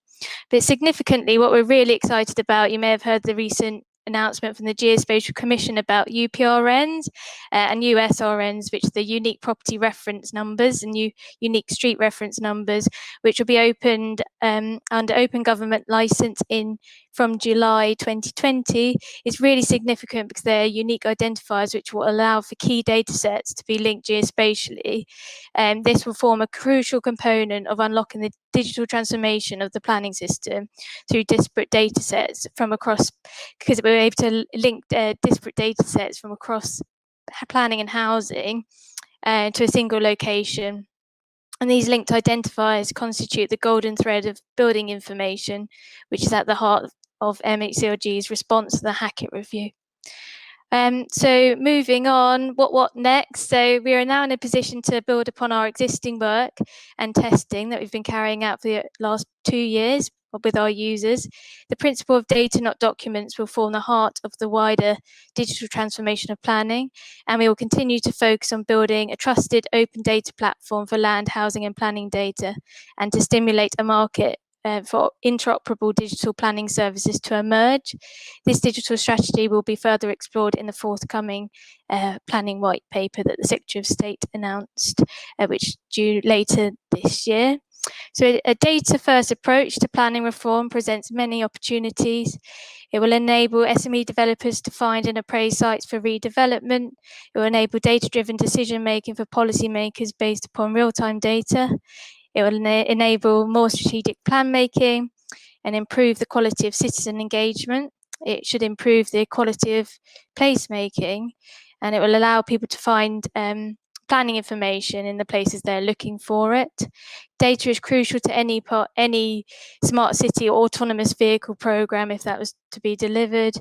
But significantly, what we're really excited about, you may have heard the recent announcement from the Geospatial Commission about UPRNs and USRNs, which are the unique property reference numbers and unique street reference numbers, which will be opened under open government license from July 2020, is really significant because they're unique identifiers which will allow for key data sets to be linked geospatially. This will form a crucial component of unlocking the digital transformation of the planning system through disparate data sets from across, because we're able to link disparate data sets from across planning and housing to a single location. And these linked identifiers constitute the golden thread of building information, which is at the heart of MHCLG's response to the Hackett Review. So moving on, what next? So we are now in a position to build upon our existing work and testing that we've been carrying out for the last 2 years with our users. The principle of data, not documents, will form the heart of the wider digital transformation of planning, and we will continue to focus on building a trusted open data platform for land, housing and planning data, and to stimulate a market for interoperable digital planning services to emerge. This digital strategy will be further explored in the forthcoming planning white paper that the Secretary of State announced, which is due later this year. So a data-first approach to planning reform presents many opportunities. It will enable SME developers to find and appraise sites for redevelopment. It will enable data-driven decision-making for policymakers based upon real-time data. It will enable more strategic plan making and improve the quality of citizen engagement. It should improve the quality of placemaking, and it will allow people to find planning information in the places they're looking for it. Data is crucial to any smart city or autonomous vehicle program if that was to be delivered.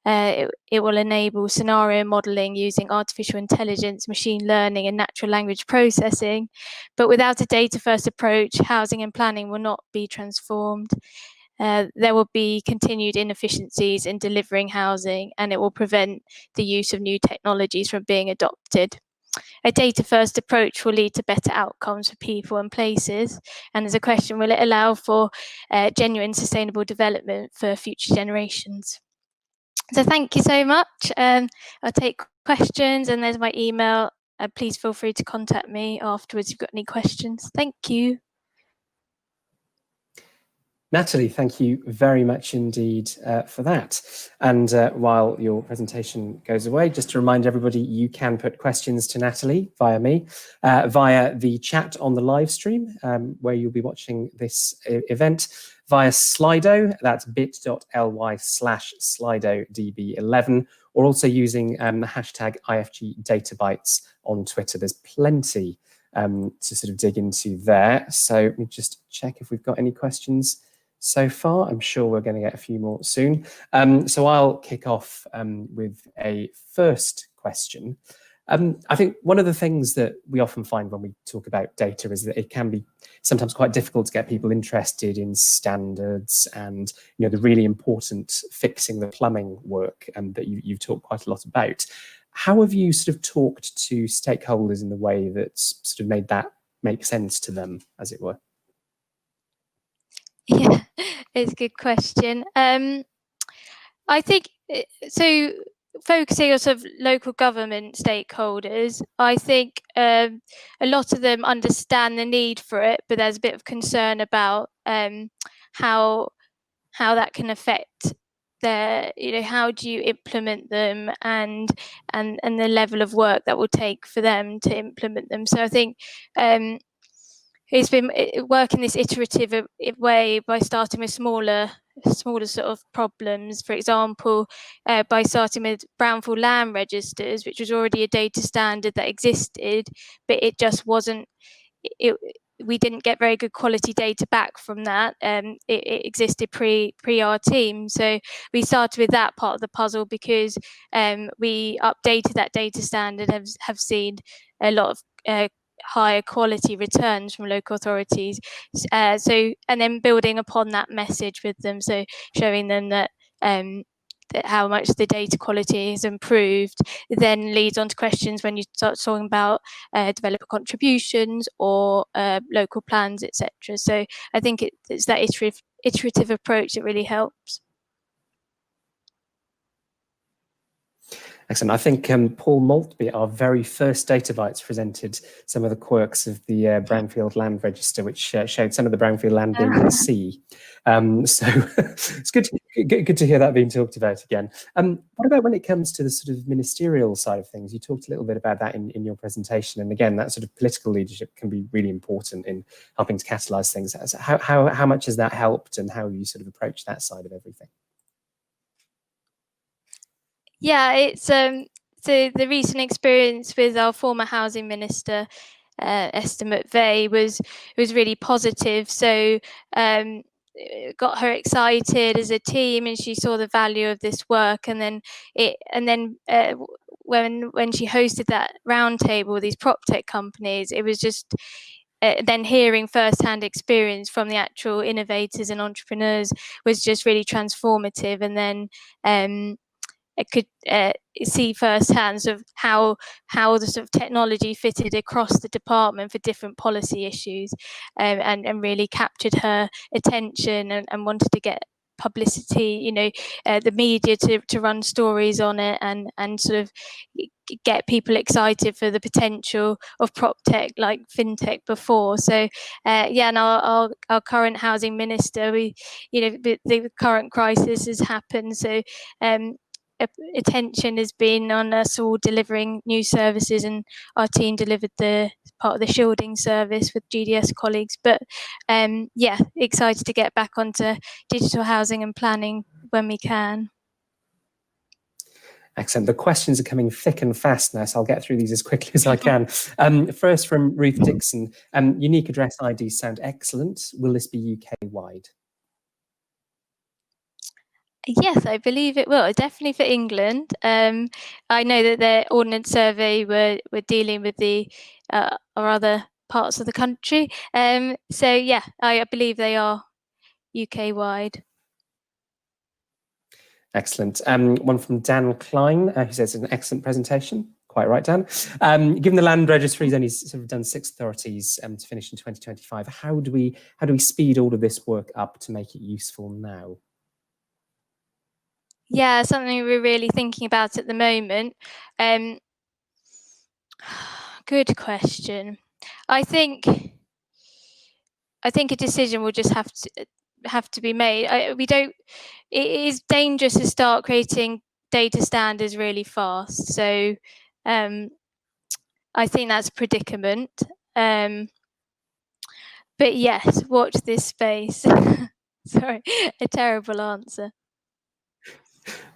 It will enable scenario modeling using artificial intelligence, machine learning and natural language processing. But without a data-first approach, housing and planning will not be transformed. There will be continued inefficiencies in delivering housing, and it will prevent the use of new technologies from being adopted. A data-first approach will lead to better outcomes for people and places. And there's a question, will it allow for genuine sustainable development for future generations? So thank you so much. I'll take questions, and there's my email. Please feel free to contact me afterwards if you've got any questions. Thank you. Natalie, thank you very much indeed for that. And while your presentation goes away, just to remind everybody, you can put questions to Natalie via me, via the chat on the live stream, where you'll be watching this event, via Slido, that's bit.ly/SlidoDB11, or also using the hashtag IFG Databites on Twitter. There's plenty to sort of dig into there. So let me just check if we've got any questions so far. I'm sure we're going to get a few more soon. So I'll kick off with a first question. I think one of the things that we often find when we talk about data is that it can be sometimes quite difficult to get people interested in standards and the really important fixing the plumbing work that you've talked quite a lot about. How have you sort of talked to stakeholders in the way that's sort of made that make sense to them, as it were? Yeah, it's a good question. I think so. Focusing on sort of local government stakeholders, I think a lot of them understand the need for it, but there's a bit of concern about how that can affect their, how do you implement them, and the level of work that will take for them to implement them. So I think it's been working this iterative way by starting with smaller sort of problems. For example, by starting with brownfield land registers, which was already a data standard that existed, but it just wasn't. We didn't get very good quality data back from that. It existed pre our team, so we started with that part of the puzzle because we updated that data standard, have seen a lot of higher quality returns from local authorities. So, and then building upon that message with them, so showing them that how much the data quality has improved, then leads on to questions when you start talking about developer contributions or local plans, etc. So I think it's that iterative approach that really helps. Excellent. I think Paul Maltby, our very first Databites, presented some of the quirks of the brownfield land register, which showed some of the brownfield land being in the sea. So it's good to hear that being talked about again. What about when it comes to the sort of ministerial side of things? You talked a little bit about that in your presentation, and again, that sort of political leadership can be really important in helping to catalyse things. How much has that helped, and how you sort of approach that side of everything? Yeah, it's so the recent experience with our former housing minister, Esther McVeigh, was really positive. So got her excited as a team, and she saw the value of this work. And then when she hosted that roundtable with these prop tech companies, it was just then hearing firsthand experience from the actual innovators and entrepreneurs was just really transformative. And then I could see firsthand of how the sort of technology fitted across the department for different policy issues, and really captured her attention and wanted to get publicity, the media to run stories on it, and sort of get people excited for the potential of prop tech like fintech before. So and our current housing minister, the current crisis has happened, so attention has been on us all delivering new services, and our team delivered the part of the shielding service with GDS colleagues. But excited to get back onto digital housing and planning when we can. Excellent. The questions are coming thick and fast now, so I'll get through these as quickly as I can. First from Ruth Dixon, unique address IDs sound excellent. Will this be UK-wide? Yes, I believe it will. Definitely for England. I know that the Ordnance Survey were dealing with the or other parts of the country. So yeah, I believe they are UK-wide. Excellent. One from Dan Klein, who says an excellent presentation. Quite right, Dan. Given the land registry's only sort of done 6 authorities to finish in 2025, how do we speed all of this work up to make it useful now? Yeah, something we're really thinking about at the moment. Good question. I think a decision will just have to be made. It is dangerous to start creating data standards really fast. So I think that's a predicament. But yes, watch this space. Sorry, a terrible answer.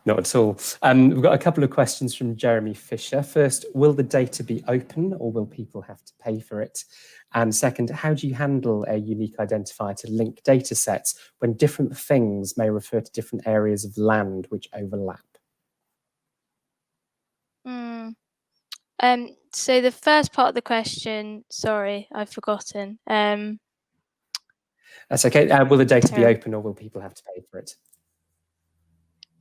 Not at all. We've got a couple of questions from Jeremy Fisher. First, will the data be open or will people have to pay for it? And second, how do you handle a unique identifier to link data sets when different things may refer to different areas of land which overlap? So the first part of the question, sorry, I've forgotten. That's okay. Will the data be open or will people have to pay for it?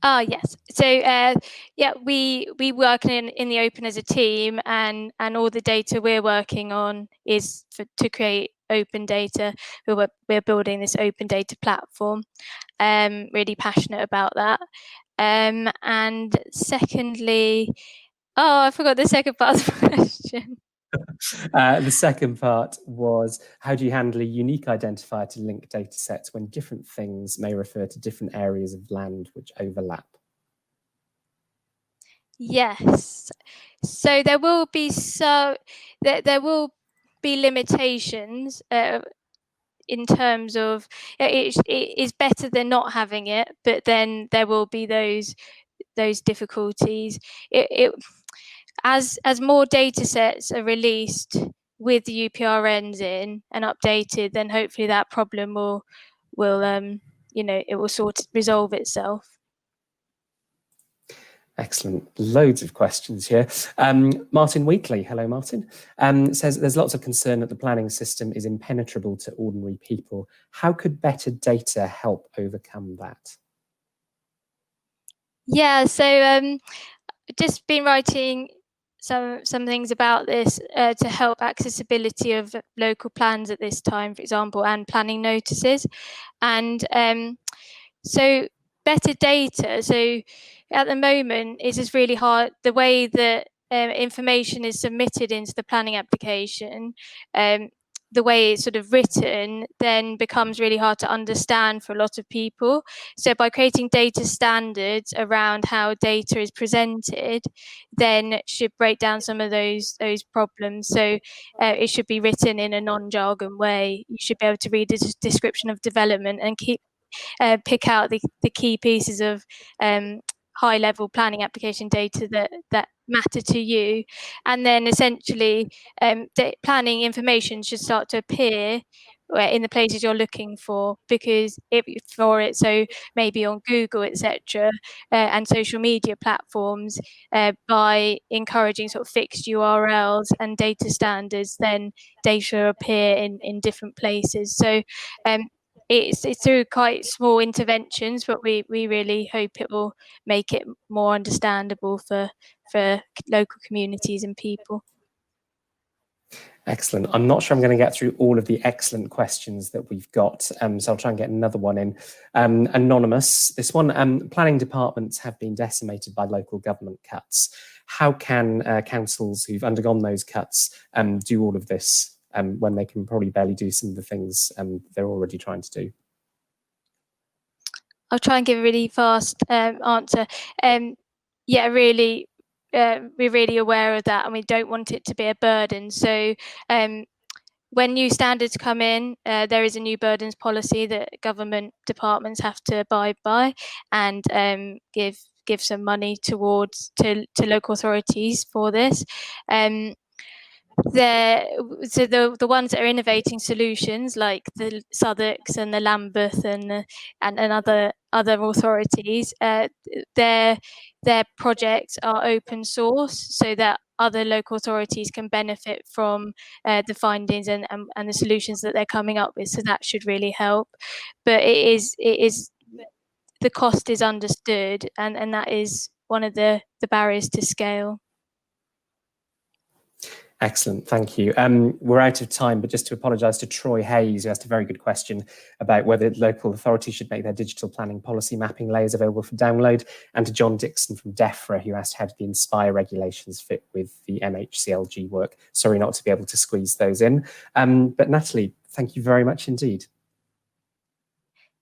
Yes. So yeah, we work in the open as a team, and all the data we're working on is to create open data. We're building this open data platform. Really passionate about that. And secondly, I forgot the second part of the question. The second part was, how do you handle a unique identifier to link data sets when different things may refer to different areas of land which overlap? Yes. So there will be there will be limitations in terms of it is better than not having it, but then there will be those difficulties. As more data sets are released with the UPRNs in and updated, then hopefully that problem will it will resolve itself. Excellent. Loads of questions here. Martin Wheatley, hello Martin, says there's lots of concern that the planning system is impenetrable to ordinary people. How could better data help overcome that? Yeah, so just been writing some things about this to help accessibility of local plans at this time, for example, and planning notices. And so better data. So at the moment, it's just really hard. The way that information is submitted into the planning application, the way it's sort of written, then becomes really hard to understand for a lot of people. So by creating data standards around how data is presented, then it should break down some of those problems. So it should be written in a non-jargon way. You should be able to read a description of development and pick out the key pieces of high-level planning application data that matter to you, and then essentially planning information should start to appear in the places you're looking for, so maybe on Google, etc., and social media platforms, by encouraging sort of fixed URLs and data standards, then data appear in different places. So it's through quite small interventions, but we really hope it will make it more understandable for local communities and people. Excellent. I'm not sure I'm going to get through all of the excellent questions that we've got, so I'll try and get another one in. Anonymous, this one, planning departments have been decimated by local government cuts. How can councils who've undergone those cuts do all of this when they can probably barely do some of the things they're already trying to do? I'll try and give a really fast answer. Yeah, really, we're really aware of that, and we don't want it to be a burden. So when new standards come in, there is a new burdens policy that government departments have to abide by, and give some money towards to local authorities for this. So the ones that are innovating solutions, like the Southwarks and the Lambeth and other authorities, their projects are open source, so that other local authorities can benefit from the findings and the solutions that they're coming up with. So that should really help. But it is the cost is understood, and that is one of the barriers to scale. Excellent, thank you. We're out of time, but just to apologise to Troy Hayes, who asked a very good question about whether local authorities should make their digital planning policy mapping layers available for download, and to John Dixon from DEFRA, who asked how do the Inspire regulations fit with the MHCLG work. Sorry not to be able to squeeze those in. But Natalie, thank you very much indeed.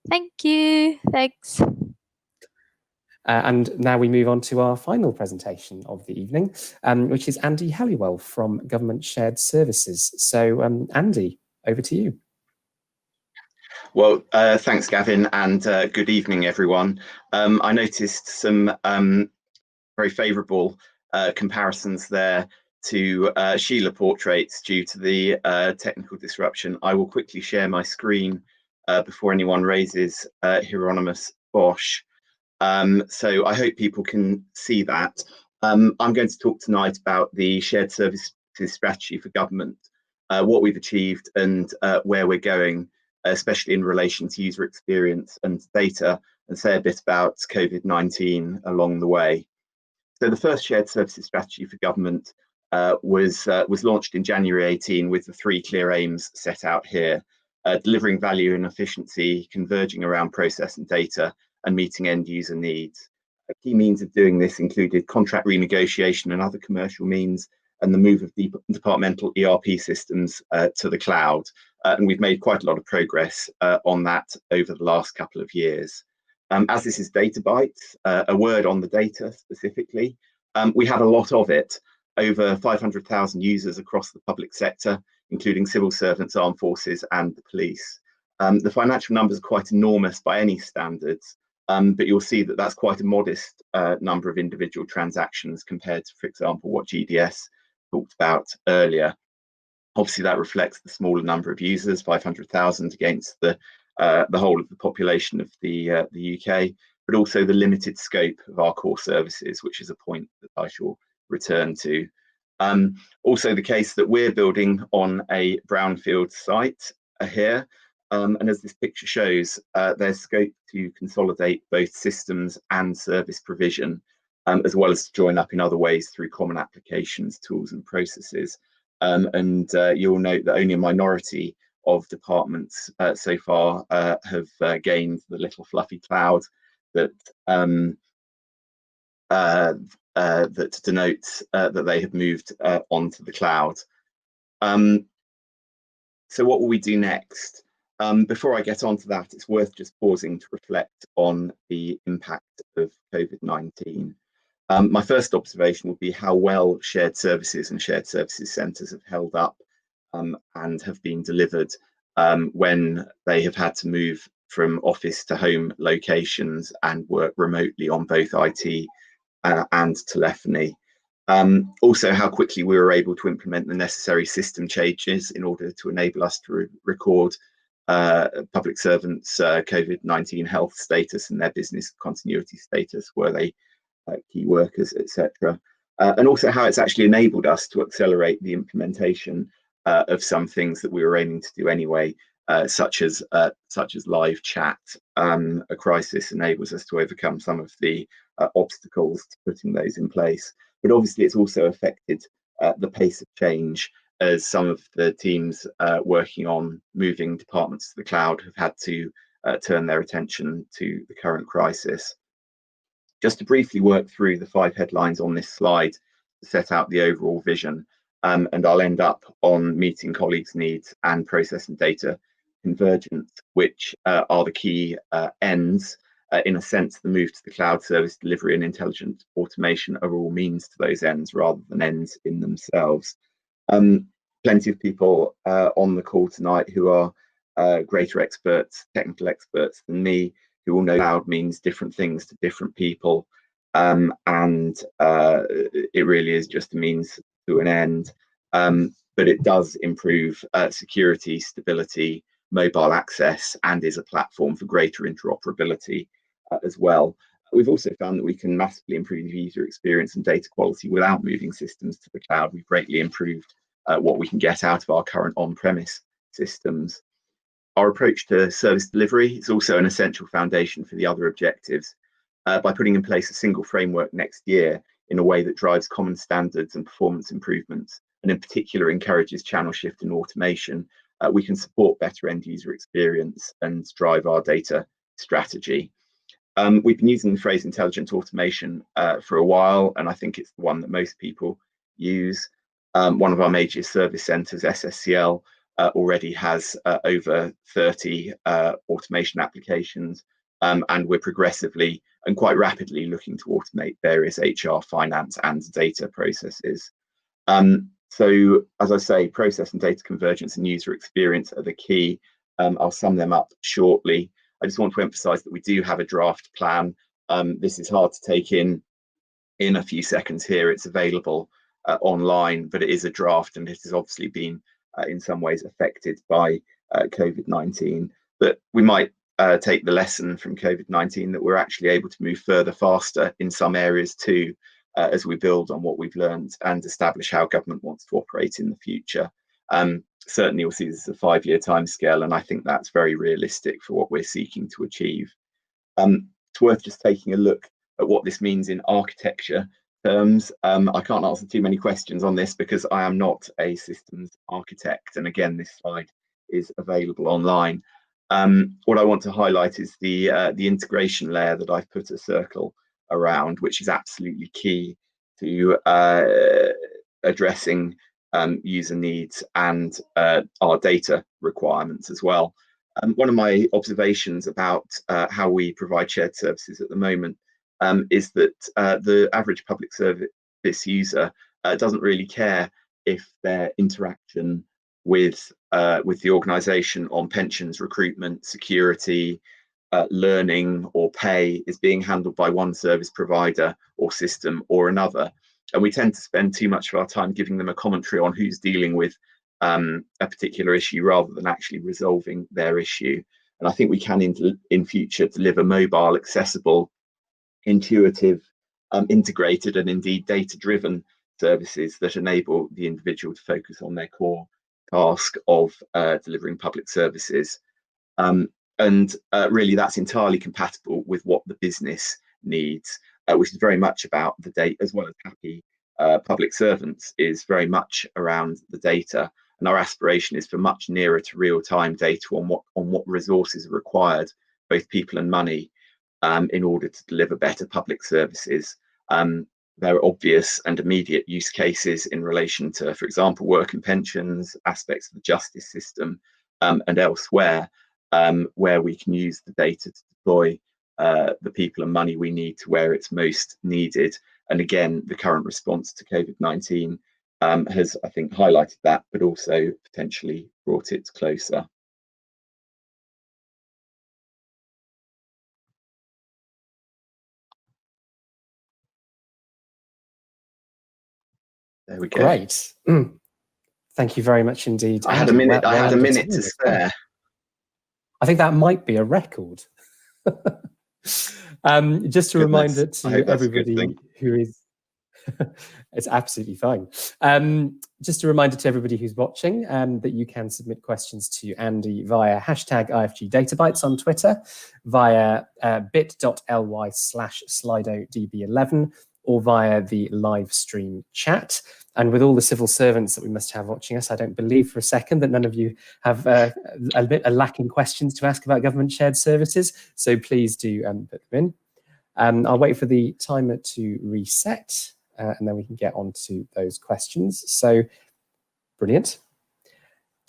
Thank you, thanks. And now we move on to our final presentation of the evening, which is Andy Halliwell from Government Shared Services. So Andy, over to you. Well, thanks, Gavin, and good evening, everyone. I noticed some very favourable comparisons there to Sheila portraits due to the technical disruption. I will quickly share my screen before anyone raises Hieronymus Bosch. So I hope people can see that. I'm going to talk tonight about the shared services strategy for government, what we've achieved and where we're going, especially in relation to user experience and data, and say a bit about COVID-19 along the way. So the first shared services strategy for government was launched in January 18 with the 3 clear aims set out here: delivering value and efficiency, converging around process and data, and meeting end user needs. A key means of doing this included contract renegotiation and other commercial means, and the move of departmental ERP systems to the cloud. And we've made quite a lot of progress on that over the last couple of years. As this is Databites, a word on the data specifically, we have a lot of it, over 500,000 users across the public sector, including civil servants, armed forces and the police. The financial numbers are quite enormous by any standards, but you'll see that that's quite a modest number of individual transactions compared to, for example, what GDS talked about earlier. Obviously, that reflects the smaller number of users, 500,000 against the whole of the population of the UK, but also the limited scope of our core services, which is a point that I shall return to. Also the case that we're building on a brownfield site here, and as this picture shows, there's scope to consolidate both systems and service provision, as well as to join up in other ways through common applications, tools and processes. And you'll note that only a minority of departments so far have gained the little fluffy cloud that that denotes that they have moved onto the cloud. So what will we do next? Before I get onto that, it's worth just pausing to reflect on the impact of COVID-19. My first observation would be how well shared services and shared services centres have held up and have been delivered when they have had to move from office to home locations and work remotely on both IT and telephony. Also, how quickly we were able to implement the necessary system changes in order to enable us to record public servants' COVID-19 health status and their business continuity status, were they key workers, etc. And also how it's actually enabled us to accelerate the implementation of some things that we were aiming to do anyway, such as live chat. A crisis enables us to overcome some of the obstacles to putting those in place. But obviously it's also affected the pace of change, as some of the teams working on moving departments to the cloud have had to turn their attention to the current crisis. Just to briefly work through the 5 headlines on this slide to set out the overall vision, and I'll end up on meeting colleagues' needs and process and data convergence, which are the key ends. In a sense, the move to the cloud, service delivery and intelligent automation are all means to those ends rather than ends in themselves. Plenty of people on the call tonight who are greater experts, technical experts than me, who will know cloud means different things to different people, and it really is just a means to an end. But it does improve security, stability, mobile access, and is a platform for greater interoperability as well. We've also found that we can massively improve user experience and data quality without moving systems to the cloud. We've greatly improved what we can get out of our current on-premise systems. Our approach to service delivery is also an essential foundation for the other objectives. By putting in place a single framework next year in a way that drives common standards and performance improvements, and in particular encourages channel shift and automation, we can support better end user experience and drive our data strategy. We've been using the phrase intelligent automation for a while, and I think it's the one that most people use. One of our major service centres, SSCL, already has over 30 automation applications, and we're progressively and quite rapidly looking to automate various HR, finance and data processes. So as I say, process and data convergence and user experience are the key. I'll sum them up shortly. I just want to emphasize that we do have a draft plan. This is hard to take in a few seconds here. It's available online, but it is a draft, and it has obviously been in some ways affected by COVID-19. But we might take the lesson from COVID-19 that we're actually able to move further faster in some areas too, as we build on what we've learned and establish how government wants to operate in the future. Certainly you'll see this is a 5-year timescale, and I think that's very realistic for what we're seeking to achieve. It's worth just taking a look at what this means in architecture terms. I can't answer too many questions on this because I am not a systems architect, and again, this slide is available online. What I want to highlight is the integration layer that I've put a circle around, which is absolutely key to addressing user needs and our data requirements as well. One of my observations about how we provide shared services at the moment is that the average public service user doesn't really care if their interaction with the organisation on pensions, recruitment, security, learning or pay is being handled by one service provider or system or another. And we tend to spend too much of our time giving them a commentary on who's dealing with a particular issue rather than actually resolving their issue. And I think we can in future deliver mobile, accessible, intuitive, integrated and indeed data-driven services that enable the individual to focus on their core task of delivering public services. And really that's entirely compatible with what the business needs, which is very much about the data, as well as happy public servants is very much around the data. And our aspiration is for much nearer to real-time data on what resources are required, both people and money, in order to deliver better public services. There are obvious and immediate use cases in relation to, for example, work and pensions, aspects of the justice system, and elsewhere, where we can use the data to deploy the people and money we need to where it's most needed. And again, the current response to COVID-19 has, I think, highlighted that, but also potentially brought it closer. There we go. Great. Thank you very much indeed. I had a minute. I had a minute to spare. I think that might be a record. Just a reminder to everybody who is, it's absolutely fine. Just a reminder to everybody who's watching that you can submit questions to Andy via #IFGDatabytes on Twitter, via bit.ly/SlidoDB11, or via the live stream chat. And with all the civil servants that we must have watching us, I don't believe for a second that none of you have a lacking questions to ask about government shared services. So please do put them in. I'll wait for the timer to reset and then we can get on to those questions. So brilliant.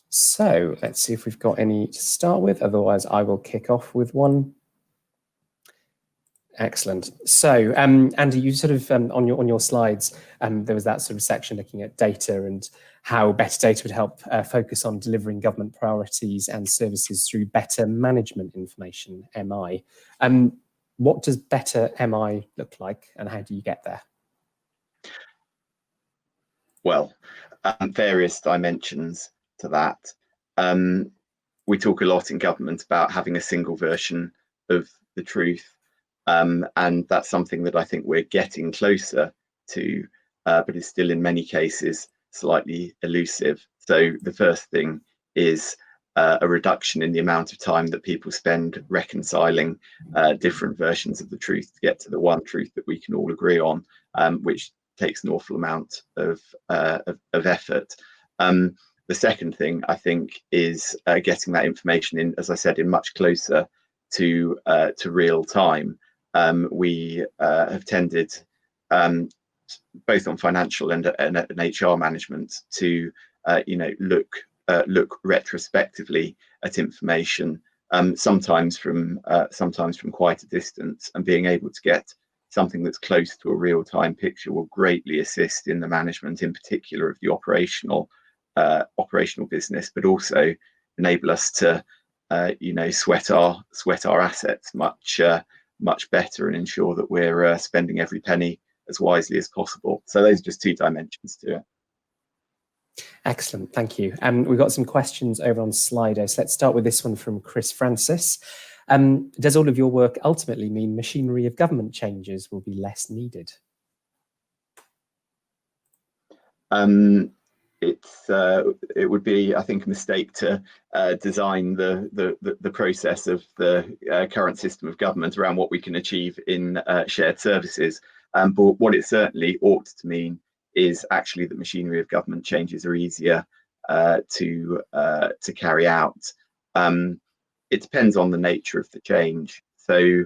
So let's see if we've got any to start with. Otherwise, I will kick off with one. Excellent. So, Andy, you sort of on your slides, there was that sort of section looking at data and how better data would help focus on delivering government priorities and services through better management information, MI. What does better MI look like, and how do you get there? Well, various dimensions to that. We talk a lot in government about having a single version of the truth. And that's something that I think we're getting closer to, but is still in many cases slightly elusive. So the first thing is a reduction in the amount of time that people spend reconciling different versions of the truth to get to the one truth that we can all agree on, which takes an awful amount of effort. The second thing, I think, is getting that information in, as I said, in much closer to real time. We have tended, both on financial and HR management, to look retrospectively at information, sometimes from quite a distance, and being able to get something that's close to a real-time picture will greatly assist in the management, in particular of the operational business, but also enable us to sweat our assets much better and ensure that we're spending every penny as wisely as possible. So those are just two dimensions to it. Excellent, thank you. We've got some questions over on Slido. So let's start with this one from Chris Francis. Does all of your work ultimately mean machinery of government changes will be less needed? It would be, I think, a mistake to design the process of the current system of government around what we can achieve in shared services. But what it certainly ought to mean is actually that machinery of government changes are easier to carry out. It depends on the nature of the change. So,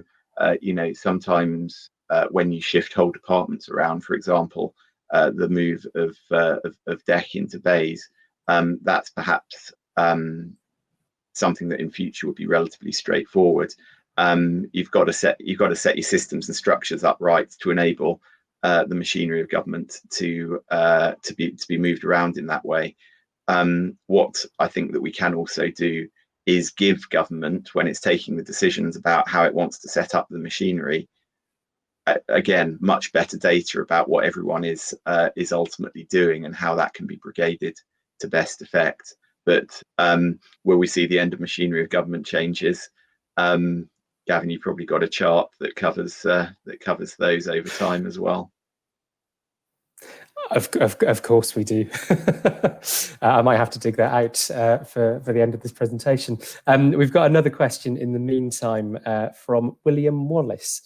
sometimes when you shift whole departments around, for example, the move of deck into bays, that's perhaps something that in future would be relatively straightforward. You've got to set your systems and structures up right to enable the machinery of government to be moved around in that way. What I think that we can also do is give government, when it's taking the decisions about how it wants to set up the machinery, again, much better data about what everyone is ultimately doing and how that can be brigaded to best effect. But will we see the end of machinery of government changes? Gavin, you've probably got a chart that covers those over time as well. Of course we do. I might have to dig that out for the end of this presentation. We've got another question in the meantime from William Wallace.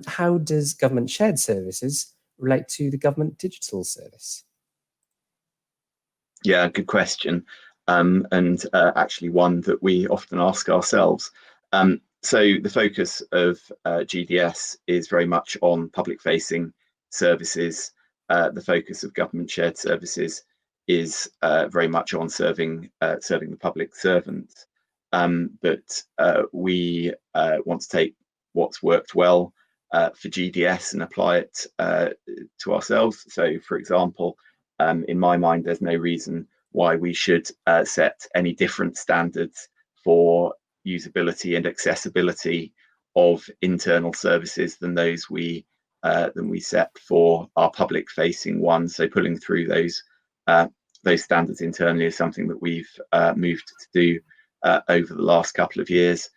How does government shared services relate to the government digital service? Yeah, good question. And actually one that we often ask ourselves. So the focus of GDS is very much on public facing services. The focus of government shared services is very much on serving the public servants. But we want to take what's worked well for GDS and apply it to ourselves. So, for example, in my mind, there's no reason why we should set any different standards for usability and accessibility of internal services than those we set for our public-facing ones. So pulling through those standards internally is something that we've moved to do over the last couple of years.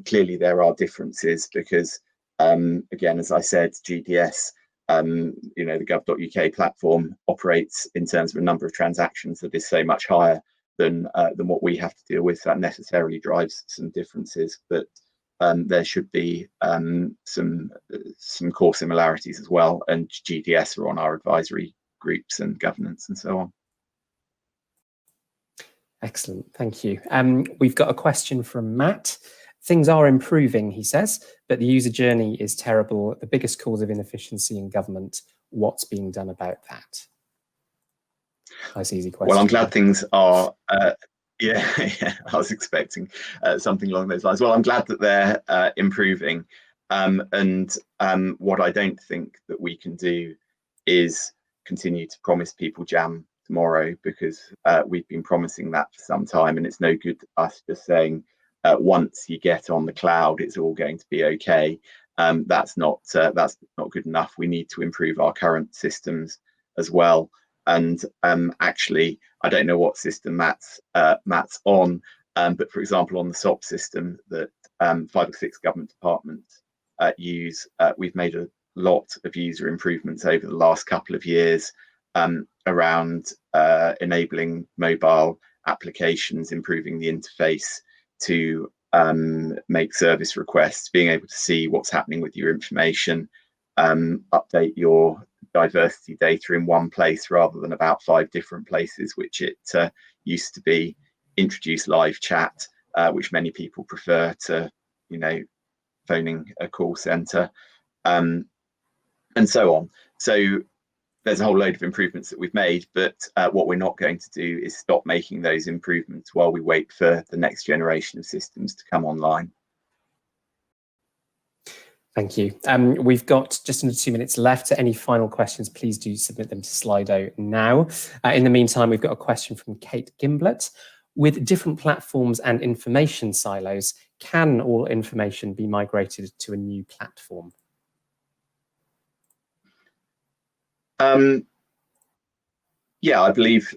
Clearly, there are differences because, again, as I said, GDS, the gov.uk platform operates in terms of a number of transactions that is so much higher than what we have to deal with. That necessarily drives some differences, but there should be some core similarities as well, and GDS are on our advisory groups and governance and so on. Excellent, thank you. We've got a question from Matt. Things are improving, he says, but the user journey is terrible. The biggest cause of inefficiency in government. What's being done about that? Nice, easy question. Well, I'm glad things are. Yeah, I was expecting something along those lines. Well, I'm glad that they're improving. And what I don't think that we can do is continue to promise people jam tomorrow, because we've been promising that for some time, and it's no good us just saying once you get on the cloud, it's all going to be okay. That's not good enough. We need to improve our current systems as well. And actually, I don't know what system Matt's on, but for example, on the SOP system that 5 or 6 government departments use, we've made a lot of user improvements over the last couple of years around enabling mobile applications, improving the interface to make service requests, being able to see what's happening with your information, update your diversity data in one place rather than about 5 different places, which it used to be, introduce live chat, which many people prefer to, phoning a call center, and so on. So there's a whole load of improvements that we've made, but what we're not going to do is stop making those improvements while we wait for the next generation of systems to come online. Thank you. We've got just under 2 minutes left. Any final questions, please do submit them to Slido now. In the meantime, we've got a question from Kate Gimblett. with different platforms and information silos, can all information be migrated to a new platform? Yeah, I believe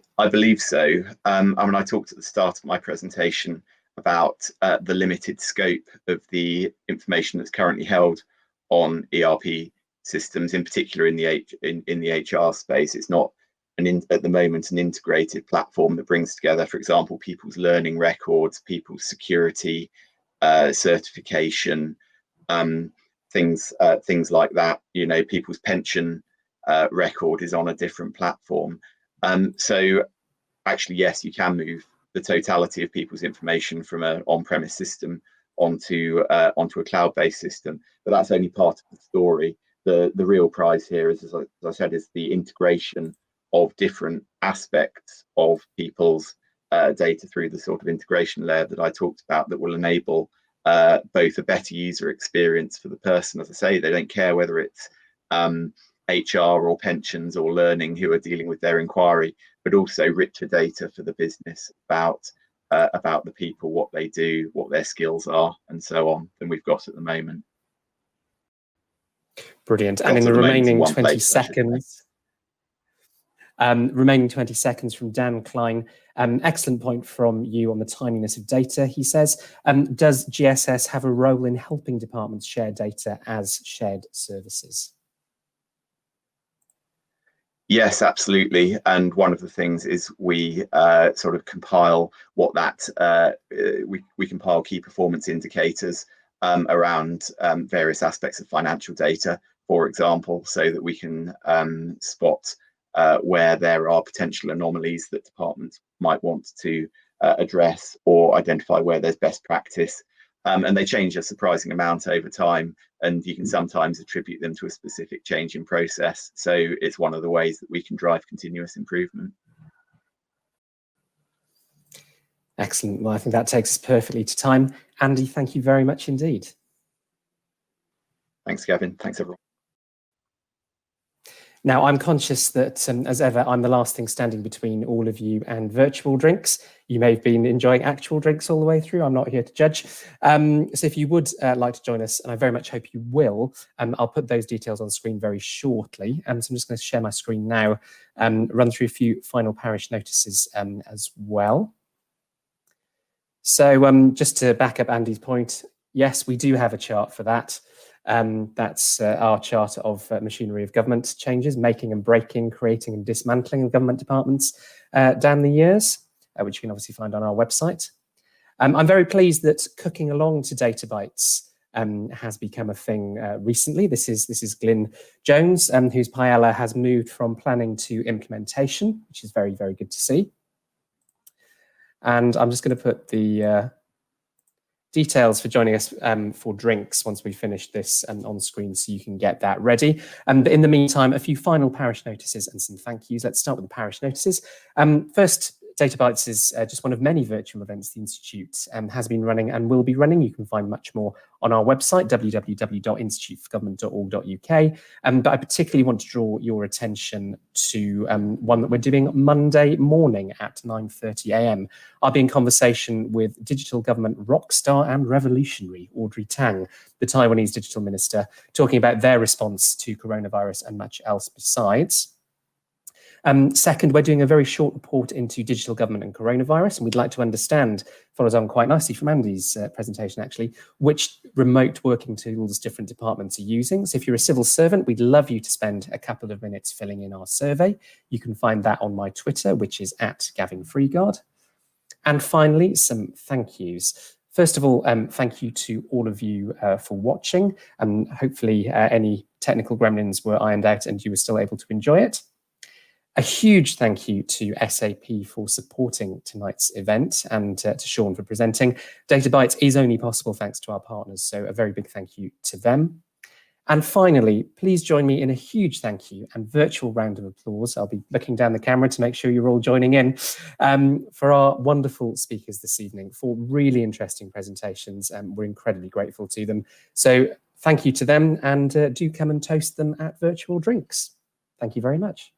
so. I mean, I talked at the start of my presentation about the limited scope of the information that's currently held on ERP systems, in particular in the HR space. It's not at the moment an integrated platform that brings together, for example, people's learning records, people's security, certification, things like that. You know, people's pension record is on a different platform. So actually, yes, you can move the totality of people's information from an on-premise system onto a cloud-based system, but that's only part of the story. The real prize here is, as I said, is the integration of different aspects of people's data through the sort of integration layer that I talked about, that will enable both a better user experience for the person. As I say, they don't care whether it's HR or pensions or learning who are dealing with their inquiry, but also richer data for the business about the people, what they do, what their skills are, and so on, than we've got at the moment. Brilliant. And in the remaining 20 seconds, from Dan Klein, excellent point from you on the timeliness of data. He says, does GSS have a role in helping departments share data as shared services? Yes, absolutely. And one of the things is we sort of compile what that we compile key performance indicators around various aspects of financial data, for example, so that we can spot where there are potential anomalies that departments might want to address, or identify where there's best practice. And they change a surprising amount over time, and you can sometimes attribute them to a specific change in process. So it's one of the ways that we can drive continuous improvement. Excellent. Well, I think that takes us perfectly to time. Andy, thank you very much indeed. Thanks, Gavin. Thanks, everyone. Now, I'm conscious that, as ever, I'm the last thing standing between all of you and virtual drinks. You may have been enjoying actual drinks all the way through. I'm not here to judge. So if you would like to join us, and I very much hope you will, I'll put those details on screen very shortly. So I'm just going to share my screen now and run through a few final parish notices as well. So just to back up Andy's point, yes, we do have a chart for that. That's our chart of machinery of government changes, making and breaking, creating and dismantling of government departments down the years, which you can obviously find on our website. I'm very pleased that cooking along to Databites has become a thing recently. This is Glyn Jones, whose paella has moved from planning to implementation, which is very, very good to see. And I'm just going to put the details for joining us for drinks once we finish this on screen, so you can get that ready. But in the meantime, a few final parish notices and some thank yous. Let's start with the parish notices. First, Databites is just one of many virtual events the Institute has been running and will be running. You can find much more on our website, www.instituteforgovernment.org.uk. But I particularly want to draw your attention to one that we're doing Monday morning at 9:30 a.m. I'll be in conversation with digital government rock star and revolutionary Audrey Tang, the Taiwanese digital minister, talking about their response to coronavirus and much else besides. Second, we're doing a very short report into digital government and coronavirus, and we'd like to understand, follows on quite nicely from Andy's presentation actually, which remote working tools different departments are using. So if you're a civil servant, we'd love you to spend a couple of minutes filling in our survey. You can find that on my Twitter, which is @GavinFreeguard. And finally, some thank yous. First of all, thank you to all of you for watching, and hopefully any technical gremlins were ironed out and you were still able to enjoy it. A huge thank you to SAP for supporting tonight's event, and to Sean for presenting. Databites is only possible thanks to our partners, so a very big thank you to them. And finally, please join me in a huge thank you and virtual round of applause. I'll be looking down the camera to make sure you're all joining in, for our wonderful speakers this evening for really interesting presentations. We're incredibly grateful to them. So thank you to them, and do come and toast them at virtual drinks. Thank you very much.